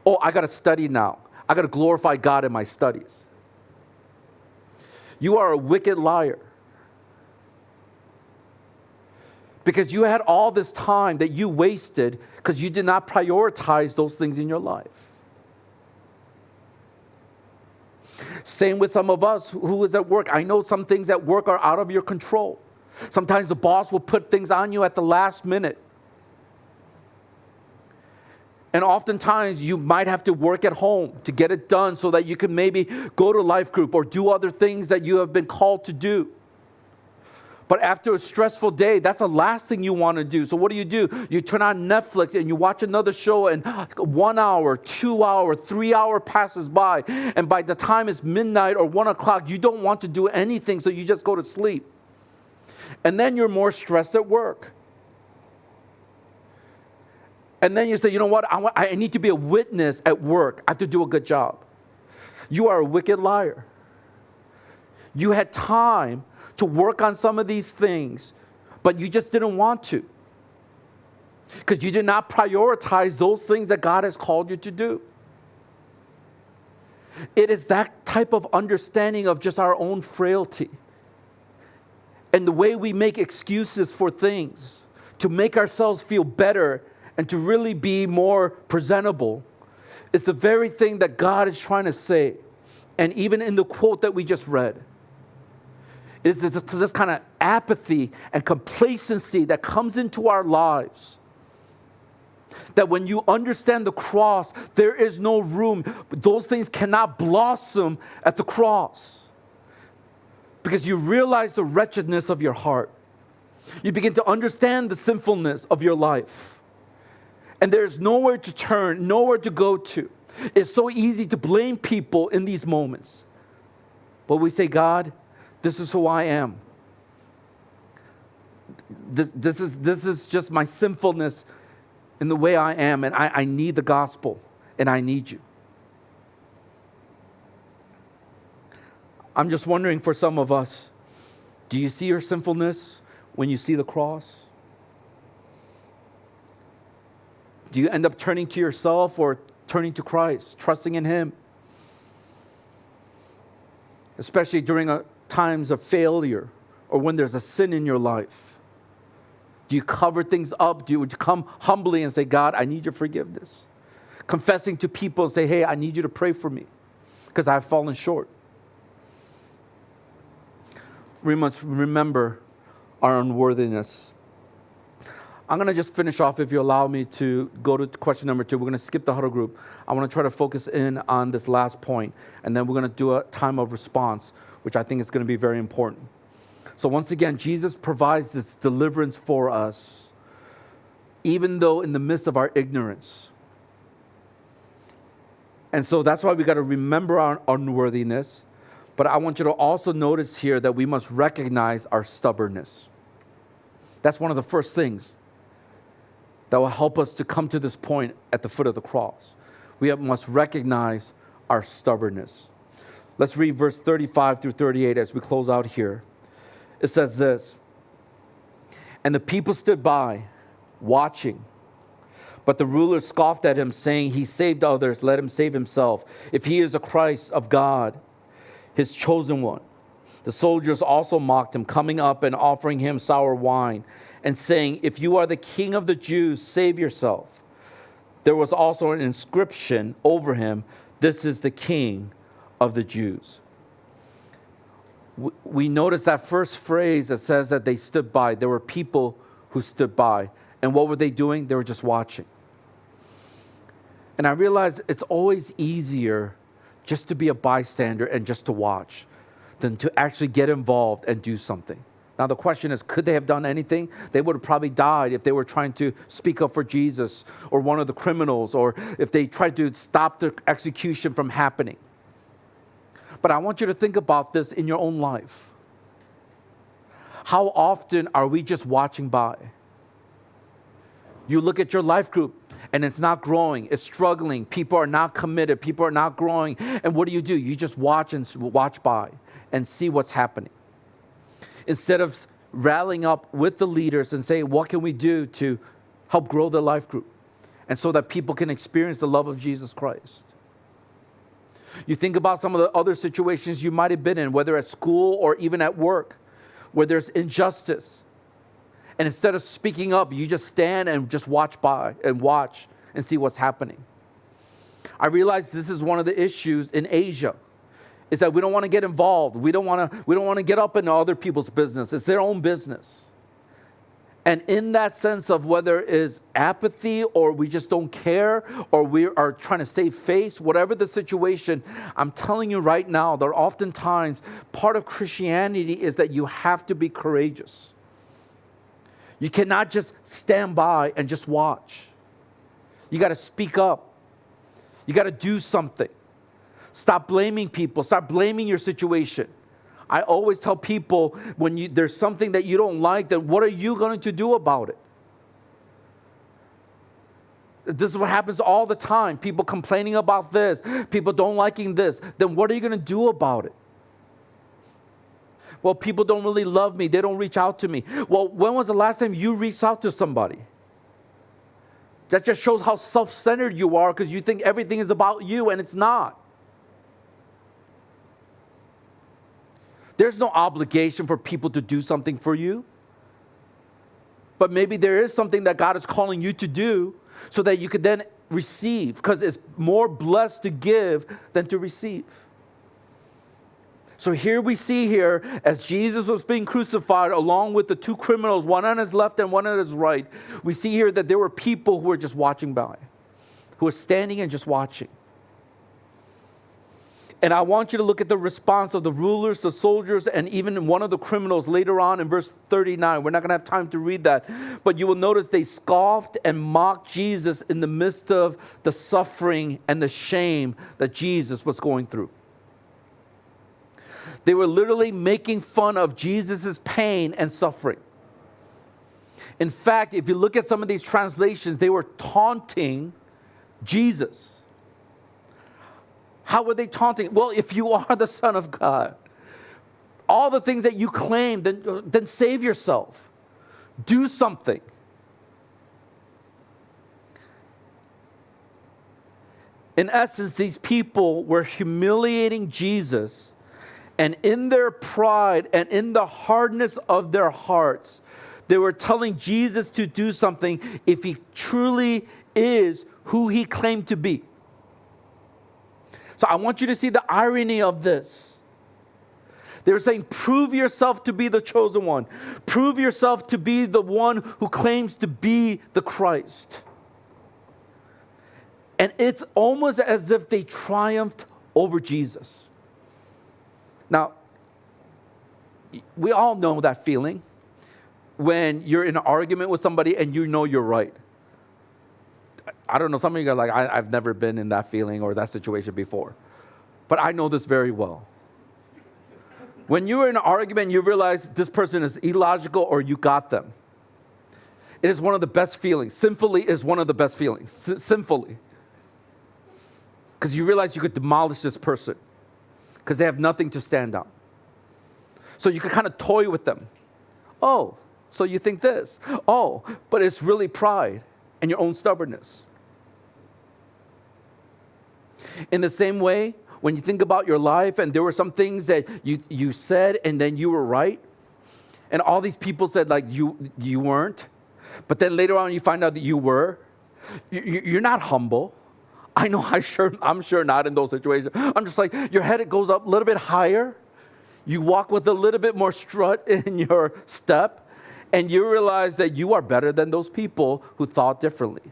Oh, I got to study now. I got to glorify God in my studies. You are a wicked liar. Because you had all this time that you wasted because you did not prioritize those things in your life. Same with some of us who is at work. I know some things at work are out of your control. Sometimes the boss will put things on you at the last minute. And oftentimes you might have to work at home to get it done so that you can maybe go to life group or do other things that you have been called to do. But after a stressful day, that's the last thing you want to do. So what do? You turn on Netflix and you watch another show and 1 hour, 2 hour, 3 hour passes by. And by the time it's midnight or 1 o'clock, you don't want to do anything, so you just go to sleep. And then you're more stressed at work. And then you say, you know what, I need to be a witness at work. I have to do a good job. You are a wicked liar. You had time to work on some of these things, but you just didn't want to. Because you did not prioritize those things that God has called you to do. It is that type of understanding of just our own frailty and the way we make excuses for things to make ourselves feel better and to really be more presentable is the very thing that God is trying to say. And even in the quote that we just read, it's this kind of apathy and complacency that comes into our lives That when you understand the cross, there is no room. Those things cannot blossom at the cross. Because you realize the wretchedness of your heart. You begin to understand the sinfulness of your life. And there's nowhere to turn, nowhere to go to. It's so easy to blame people in these moments. But we say, God, this is who I am. This is just my sinfulness in the way I am, and I need the gospel, and I need you. I'm just wondering for some of us, do you see your sinfulness when you see the cross? Do you end up turning to yourself or turning to Christ, trusting in Him? Especially during times of failure or when there's a sin in your life. Do you cover things up? Do you come humbly and say, God, I need your forgiveness? Confessing to people and say, hey, I need you to pray for me because I've fallen short. We must remember our unworthiness. I'm going to just finish off, if you allow me to go to question number 2. We're going to skip the huddle group. I want to try to focus in on this last point, and then we're going to do a time of response, which I think is going to be very important. So once again, Jesus provides this deliverance for us, even though in the midst of our ignorance. And so that's why we got to remember our unworthiness. But I want you to also notice here that we must recognize our stubbornness. That's one of the first things that will help us to come to this point at the foot of the cross. We must recognize our stubbornness. Let's read verse 35 through 38 as we close out here. It says this, and the people stood by, watching. But the ruler scoffed at him, saying, he saved others, let him save himself. If he is the Christ of God, his chosen one. The soldiers also mocked him, coming up and offering him sour wine, and saying, if you are the king of the Jews, save yourself. There was also an inscription over him, this is the king of the Jews. We notice that first phrase that says that they stood by. There were people who stood by. And what were they doing? They were just watching. And I realize it's always easier just to be a bystander and just to watch than to actually get involved and do something. Now the question is, could they have done anything? They would have probably died if they were trying to speak up for Jesus or one of the criminals, or if they tried to stop the execution from happening. But I want you to think about this in your own life. How often are we just watching by? You look at your life group and it's not growing, it's struggling. People are not committed, people are not growing. And what do? You just watch by and see what's happening. Instead of rallying up with the leaders and say, what can we do to help grow the life group? And so that people can experience the love of Jesus Christ. You think about some of the other situations you might have been in, whether at school or even at work, where there's injustice. And instead of speaking up, you just stand and just watch by and watch and see what's happening. I realize this is one of the issues in Asia, is that we don't want to get involved. We don't want to get up into other people's business. It's their own business. And in that sense of whether it's apathy or we just don't care or we are trying to save face, whatever the situation, I'm telling you right now that oftentimes part of Christianity is that you have to be courageous. You cannot just stand by and just watch. You got to speak up. You got to do something. Stop blaming people. Stop blaming your situation. I always tell people when there's something that you don't like, then what are you going to do about it? This is what happens all the time. People complaining about this. People don't liking this. Then what are you going to do about it? Well, people don't really love me. They don't reach out to me. Well, when was the last time you reached out to somebody? That just shows how self-centered you are because you think everything is about you and it's not. There's no obligation for people to do something for you. But maybe there is something that God is calling you to do so that you could then receive, because it's more blessed to give than to receive. So here we see here, as Jesus was being crucified along with the two criminals, one on his left and one on his right, we see here that there were people who were just watching by, who were standing and just watching. And I want you to look at the response of the rulers, the soldiers, and even one of the criminals later on in verse 39. We're not going to have time to read that. But you will notice they scoffed and mocked Jesus in the midst of the suffering and the shame that Jesus was going through. They were literally making fun of Jesus' pain and suffering. In fact, if you look at some of these translations, they were taunting Jesus. How were they taunting? Well, if you are the Son of God, all the things that you claim, then save yourself. Do something. In essence, these people were humiliating Jesus, and in their pride and in the hardness of their hearts, they were telling Jesus to do something if he truly is who he claimed to be. So I want you to see the irony of this. They were saying, prove yourself to be the chosen one. Prove yourself to be the one who claims to be the Christ. And it's almost as if they triumphed over Jesus. Now, we all know that feeling when you're in an argument with somebody and you know you're right. I don't know, some of you are like, I've never been in that feeling or that situation before. But I know this very well. When you're in an argument and you realize this person is illogical or you got them, it is one of the best feelings. Sinfully is one of the best feelings. Sinfully. Because you realize you could demolish this person because they have nothing to stand on. So you can kind of toy with them. Oh, so you think this. Oh, but it's really pride and your own stubbornness. In the same way, when you think about your life and there were some things that you said and then you were right, and all these people said like you weren't, but then later on you find out that you were, you're not humble. I know I'm sure not in those situations. I'm just like, your head goes up a little bit higher. You walk with a little bit more strut in your step, and you realize that you are better than those people who thought differently.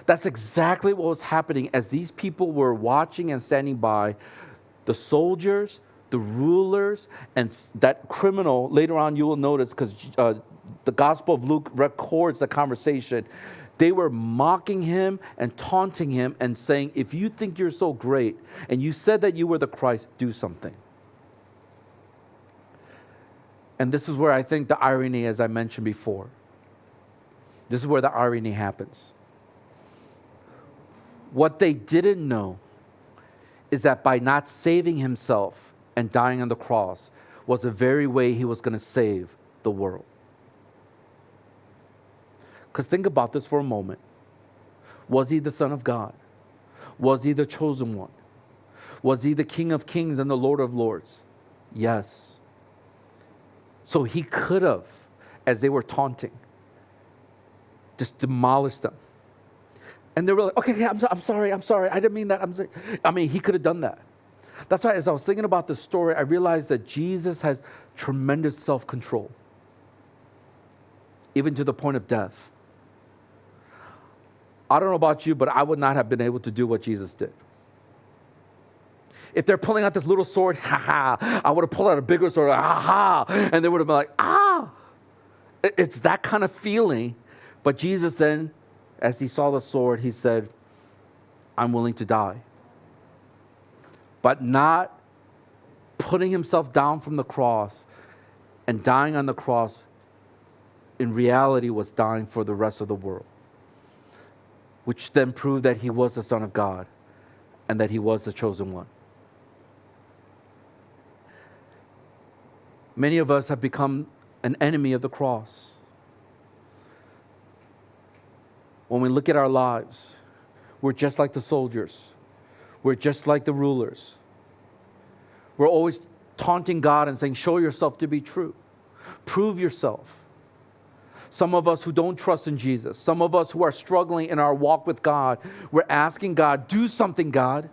That's exactly what was happening as these people were watching and standing by. The soldiers, the rulers, and that criminal, later on you will notice, because the Gospel of Luke records the conversation. They were mocking him and taunting him and saying, if you think you're so great and you said that you were the Christ, do something. And this is where I think the irony, as I mentioned before, this is where the irony happens. What they didn't know is that by not saving himself and dying on the cross was the very way he was going to save the world. Because think about this for a moment. Was he the Son of God? Was he the chosen one? Was he the King of Kings and the Lord of Lords? Yes. So he could have, as they were taunting, just demolished them. And they were like, okay, I'm sorry. I didn't mean that. He could have done that. That's why as I was thinking about this story, I realized that Jesus has tremendous self-control, even to the point of death. I don't know about you, but I would not have been able to do what Jesus did. If they're pulling out this little sword, I would have pulled out a bigger sword, and they would have been like, It's that kind of feeling. But Jesus then, as he saw the sword, he said, I'm willing to die. But not putting himself down from the cross and dying on the cross, in reality was dying for the rest of the world, which then proved that he was the Son of God and that he was the chosen one. Many of us have become an enemy of the cross. When we look at our lives, we're just like the soldiers. We're just like the rulers. We're always taunting God and saying, show yourself to be true. Prove yourself. Some of us who don't trust in Jesus, some of us who are struggling in our walk with God, we're asking God, do something, God.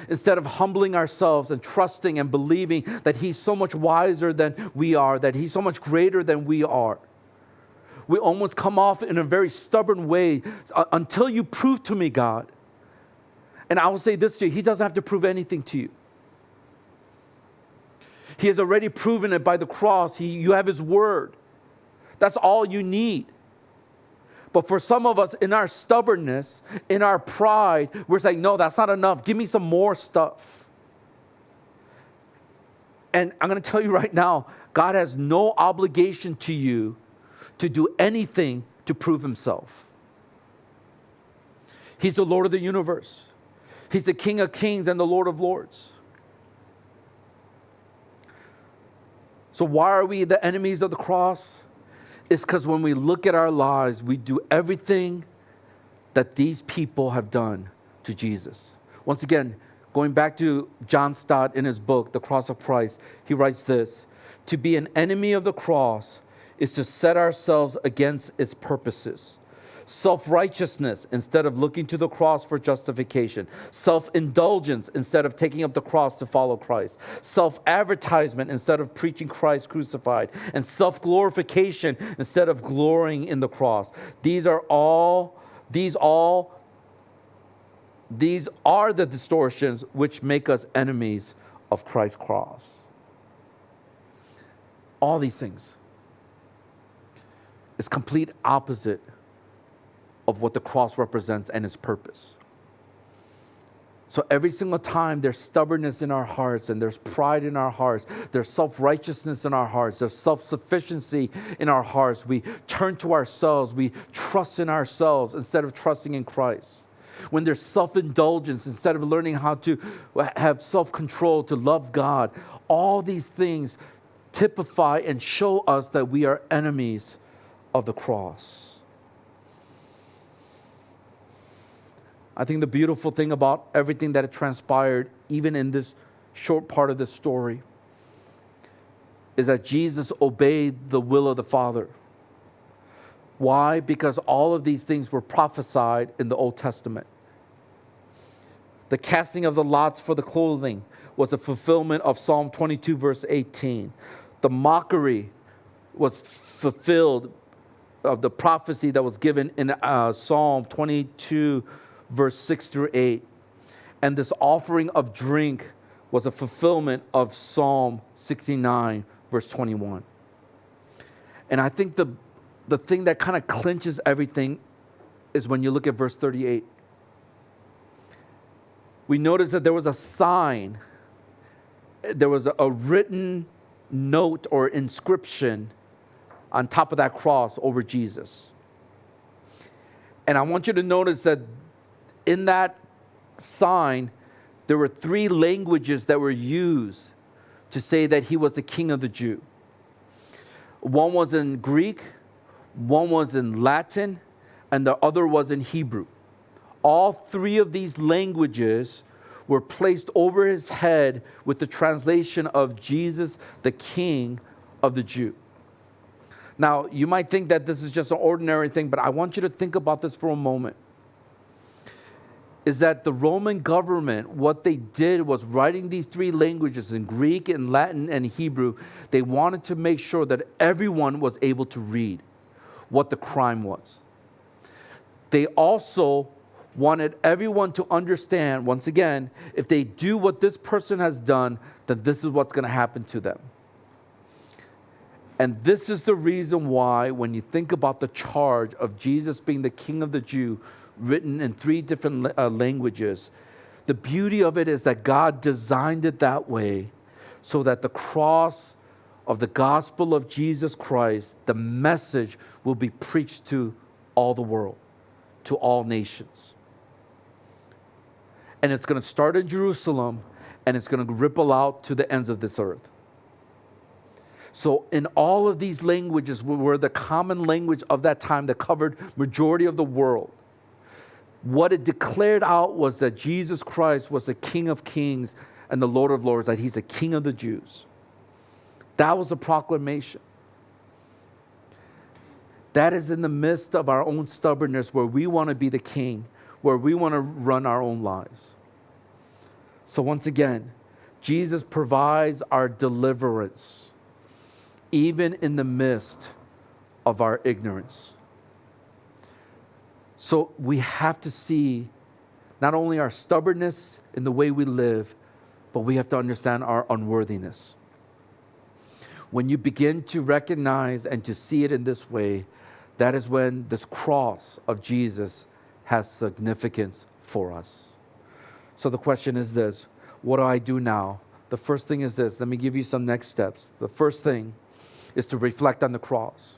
instead of humbling ourselves and trusting and believing that he's so much wiser than we are, that he's so much greater than we are, we almost come off in a very stubborn way. Until you prove to me, God. And I will say this to you, he doesn't have to prove anything to you. He has already proven it by the cross. You have his word. That's all you need. But for some of us, in our stubbornness, in our pride, we're saying, no, that's not enough. Give me some more stuff. And I'm going to tell you right now, God has no obligation to you to do anything to prove himself. He's the Lord of the universe. He's the King of kings and the Lord of lords. So why are we the enemies of the cross? It's because when we look at our lives, we do everything that these people have done to Jesus. Once again, going back to John Stott in his book, The Cross of Christ, he writes this: to be an enemy of the cross is to set ourselves against its purposes. Self-righteousness instead of looking to the cross for justification. Self-indulgence instead of taking up the cross to follow Christ. Self-advertisement instead of preaching Christ crucified. And self-glorification instead of glorying in the cross. These are the distortions which make us enemies of Christ's cross. All these things is complete opposite of what the cross represents and its purpose. So every single time there's stubbornness in our hearts and there's pride in our hearts, there's self-righteousness in our hearts, there's self-sufficiency in our hearts, we turn to ourselves, we trust in ourselves instead of trusting in Christ. When there's self-indulgence instead of learning how to have self-control, to love God, all these things typify and show us that we are enemies of the cross. I think the beautiful thing about everything that had transpired, even in this short part of the story, is that Jesus obeyed the will of the Father. Why? Because all of these things were prophesied in the Old Testament. The casting of the lots for the clothing was a fulfillment of Psalm 22, verse 18. The mockery was fulfilled of the prophecy that was given in Psalm 22, verse 6 through 8. And this offering of drink was a fulfillment of Psalm 69, verse 21. And I think the thing that kind of clinches everything is when you look at verse 38. We notice that there was a sign, there was a written note or inscription on top of that cross over Jesus. And I want you to notice that in that sign, there were 3 languages that were used to say that he was the King of the Jew. One was in Greek, one was in Latin, and the other was in Hebrew. All 3 of these languages were placed over his head with the translation of Jesus, the King of the Jew. Now, you might think that this is just an ordinary thing, but I want you to think about this for a moment. Is that the Roman government, what they did was writing these 3 languages in Greek, in Latin, and Hebrew. They wanted to make sure that everyone was able to read what the crime was. They also wanted everyone to understand, once again, if they do what this person has done, then this is what's going to happen to them. And this is the reason why, when you think about the charge of Jesus being the King of the Jew, written in 3 different languages, the beauty of it is that God designed it that way so that the cross of the gospel of Jesus Christ, the message, will be preached to all the world, to all nations. And it's going to start in Jerusalem, and it's going to ripple out to the ends of this earth. So in all of these languages were the common language of that time that covered majority of the world. What it declared out was that Jesus Christ was the King of kings and the Lord of lords, that he's the King of the Jews. That was a proclamation. That is in the midst of our own stubbornness, where we want to be the king, where we want to run our own lives. So once again, Jesus provides our deliverance, even in the midst of our ignorance. So we have to see not only our stubbornness in the way we live, but we have to understand our unworthiness. When you begin to recognize and to see it in this way, that is when this cross of Jesus has significance for us. So the question is this: what do I do now? The first thing is this. Let me give you some next steps. The first thing is to reflect on the cross.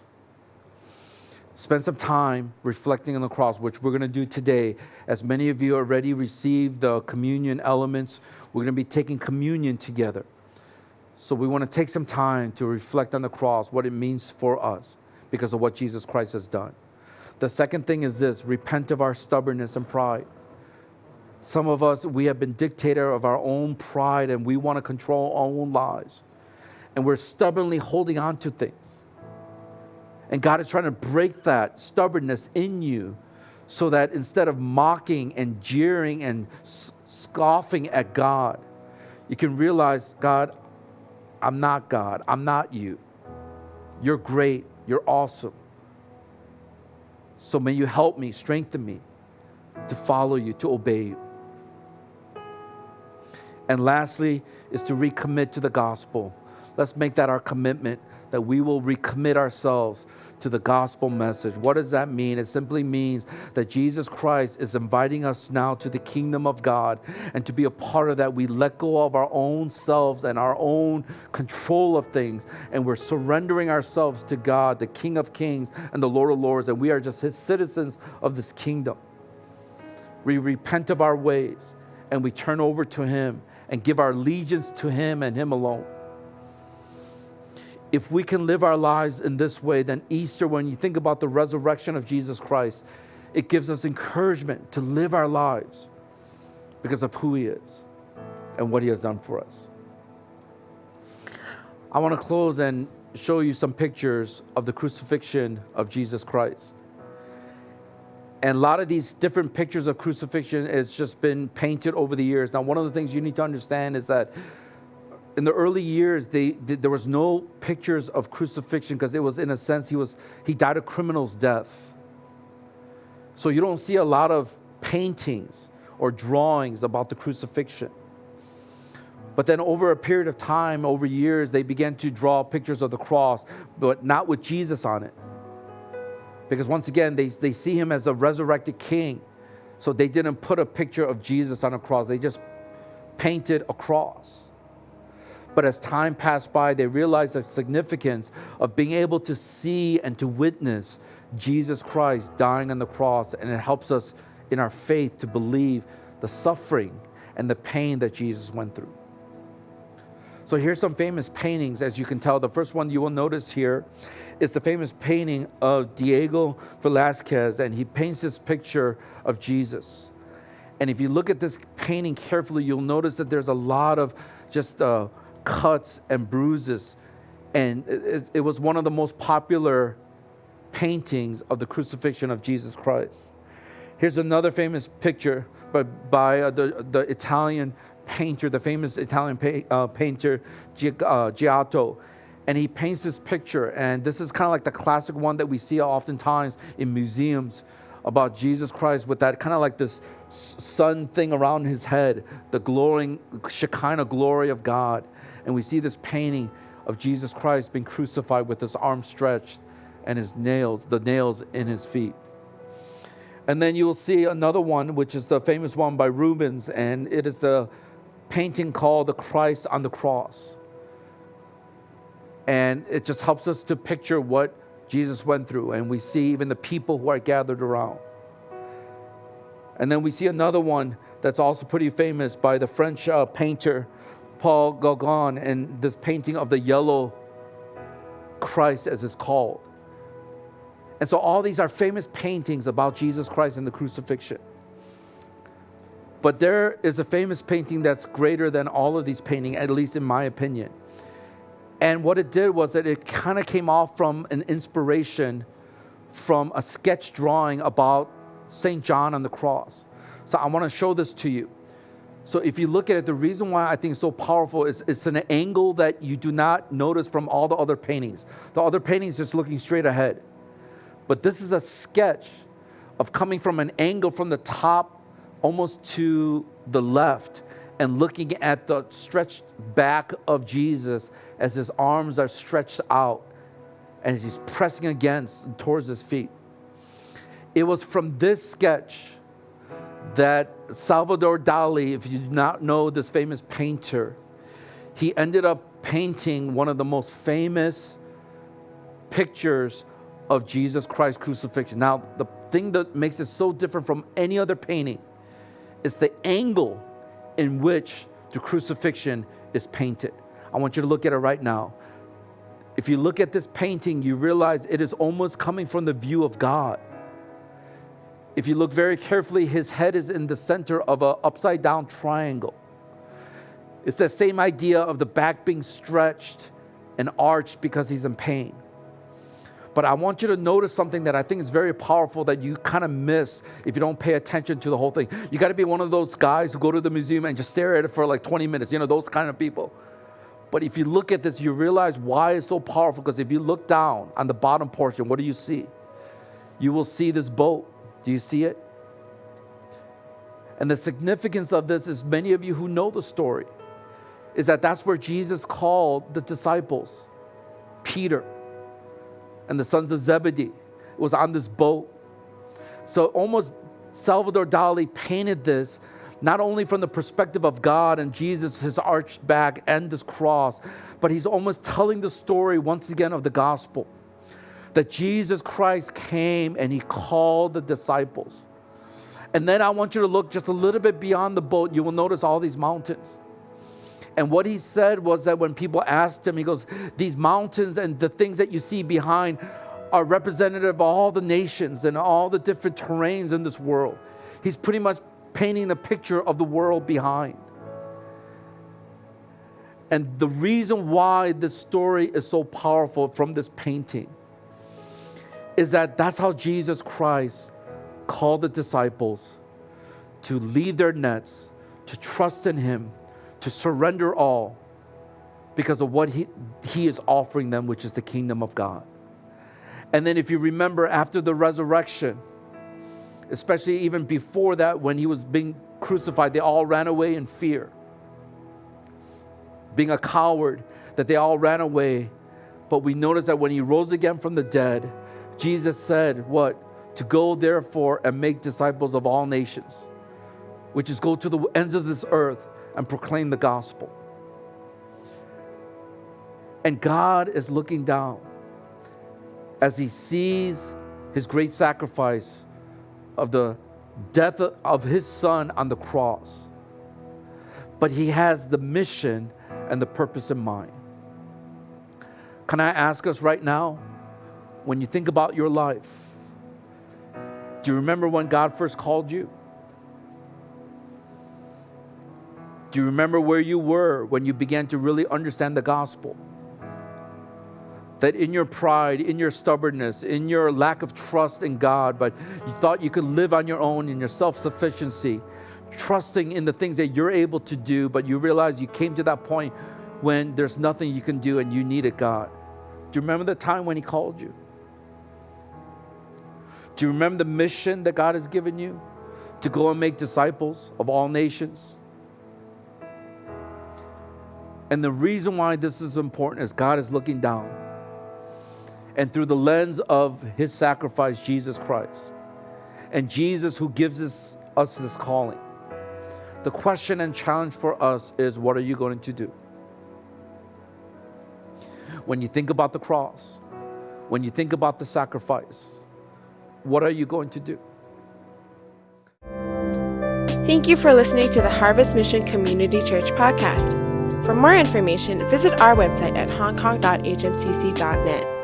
Spend some time reflecting on the cross, which we're going to do today. As many of you already received the communion elements, we're going to be taking communion together. So we want to take some time to reflect on the cross, what it means for us because of what Jesus Christ has done. The second thing is this: repent of our stubbornness and pride. Some of us, we have been dictator of our own pride and we want to control our own lives. And we're stubbornly holding on to things. And God is trying to break that stubbornness in you so that instead of mocking and jeering and scoffing at God, you can realize, God, I'm not God. I'm not you. You're great. You're awesome. So may you help me, strengthen me to follow you, to obey you. And lastly is to recommit to the gospel. Let's make that our commitment, that we will recommit ourselves to the gospel message. What does that mean? It simply means that Jesus Christ is inviting us now to the kingdom of God, and to be a part of that, we let go of our own selves and our own control of things, and we're surrendering ourselves to God, the King of Kings and the Lord of Lords, and we are just His citizens of this kingdom. We repent of our ways, and we turn over to Him and give our allegiance to Him and Him alone. If we can live our lives in this way, then Easter, when you think about the resurrection of Jesus Christ, it gives us encouragement to live our lives because of who He is and what He has done for us. I want to close and show you some pictures of the crucifixion of Jesus Christ. And a lot of these different pictures of crucifixion has just been painted over the years. Now, one of the things you need to understand is that in the early years, there was no pictures of crucifixion because it was, in a sense, he died a criminal's death. So you don't see a lot of paintings or drawings about the crucifixion. But then over a period of time, over years, they began to draw pictures of the cross, but not with Jesus on it. Because once again, they see Him as a resurrected king. So they didn't put a picture of Jesus on a cross. They just painted a cross. But as time passed by, they realized the significance of being able to see and to witness Jesus Christ dying on the cross. And it helps us in our faith to believe the suffering and the pain that Jesus went through. So here's some famous paintings, as you can tell. The first one you will notice here is the famous painting of Diego Velazquez, and he paints this picture of Jesus. And if you look at this painting carefully, you'll notice that there's a lot of just cuts and bruises. And it was one of the most popular paintings of the crucifixion of Jesus Christ. Here's another famous picture by the Italian painter, the famous Italian painter Giotto. And he paints this picture, and this is kind of like the classic one that we see oftentimes in museums about Jesus Christ with that kind of like this sun thing around His head, the glowing Shekinah glory of God. And we see this painting of Jesus Christ being crucified with His arms stretched and the nails in His feet. And then you will see another one, which is the famous one by Rubens, and it is the painting called The Christ on the Cross. And it just helps us to picture what Jesus went through, and we see even the people who are gathered around. And then we see another one that's also pretty famous by the French painter Paul Gauguin, and this painting of the yellow Christ, as it's called. And so all these are famous paintings about Jesus Christ and the crucifixion. But there is a famous painting that's greater than all of these paintings, at least in my opinion. And what it did was that it kind of came off from an inspiration from a sketch drawing about St. John on the cross. So I want to show this to you. So if you look at it, the reason why I think it's so powerful is it's an angle that you do not notice from all the other paintings. The other paintings just looking straight ahead. But this is a sketch of coming from an angle from the top almost to the left and looking at the stretched back of Jesus as his arms are stretched out and he's pressing against and towards his feet. It was from this sketch that Salvador Dali, if you do not know this famous painter, he ended up painting one of the most famous pictures of Jesus Christ's crucifixion. Now, the thing that makes it so different from any other painting is the angle in which the crucifixion is painted. I want you to look at it right now. If you look at this painting, you realize it is almost coming from the view of God. If you look very carefully, his head is in the center of an upside down triangle. It's that same idea of the back being stretched and arched because he's in pain. But I want you to notice something that I think is very powerful that you kind of miss if you don't pay attention to the whole thing. You got to be one of those guys who go to the museum and just stare at it for like 20 minutes, those kind of people. But if you look at this, you realize why it's so powerful, because if you look down on the bottom portion, what do you see? You will see this boat. Do you see it? And the significance of this is, many of you who know the story, is that that's where Jesus called the disciples. Peter and the sons of Zebedee was on this boat. So almost Salvador Dali painted this not only from the perspective of God and Jesus, his arched back and this cross, but he's almost telling the story once again of the gospel. That Jesus Christ came and he called the disciples. And then I want you to look just a little bit beyond the boat. You will notice all these mountains. And what he said was that when people asked him, he goes, these mountains and the things that you see behind are representative of all the nations and all the different terrains in this world. He's pretty much painting a picture of the world behind. And the reason why this story is so powerful from this painting is that that's how Jesus Christ called the disciples to leave their nets, to trust in him, to surrender all because of what he is offering them, which is the kingdom of God. And then if you remember, after the resurrection, especially even before that, when he was being crucified, they all ran away in fear. Being a coward, that they all ran away. But we notice that when he rose again from the dead, Jesus said, what? To go therefore and make disciples of all nations, which is go to the ends of this earth and proclaim the gospel. And God is looking down as he sees his great sacrifice of the death of his son on the cross. But he has the mission and the purpose in mind. Can I ask us right now, when you think about your life, do you remember when God first called you? Do you remember where you were when you began to really understand the gospel? That in your pride, in your stubbornness, in your lack of trust in God, but you thought you could live on your own in your self-sufficiency, trusting in the things that you're able to do, but you realize you came to that point when there's nothing you can do and you needed God. Do you remember the time when he called you? Do you remember the mission that God has given you? To go and make disciples of all nations? And the reason why this is important is God is looking down. And through the lens of his sacrifice, Jesus Christ, and Jesus who gives us this calling, the question and challenge for us is, what are you going to do? When you think about the cross, when you think about the sacrifice, what are you going to do? Thank you for listening to the Harvest Mission Community Church podcast. For more information, visit our website at hongkong.hmcc.net.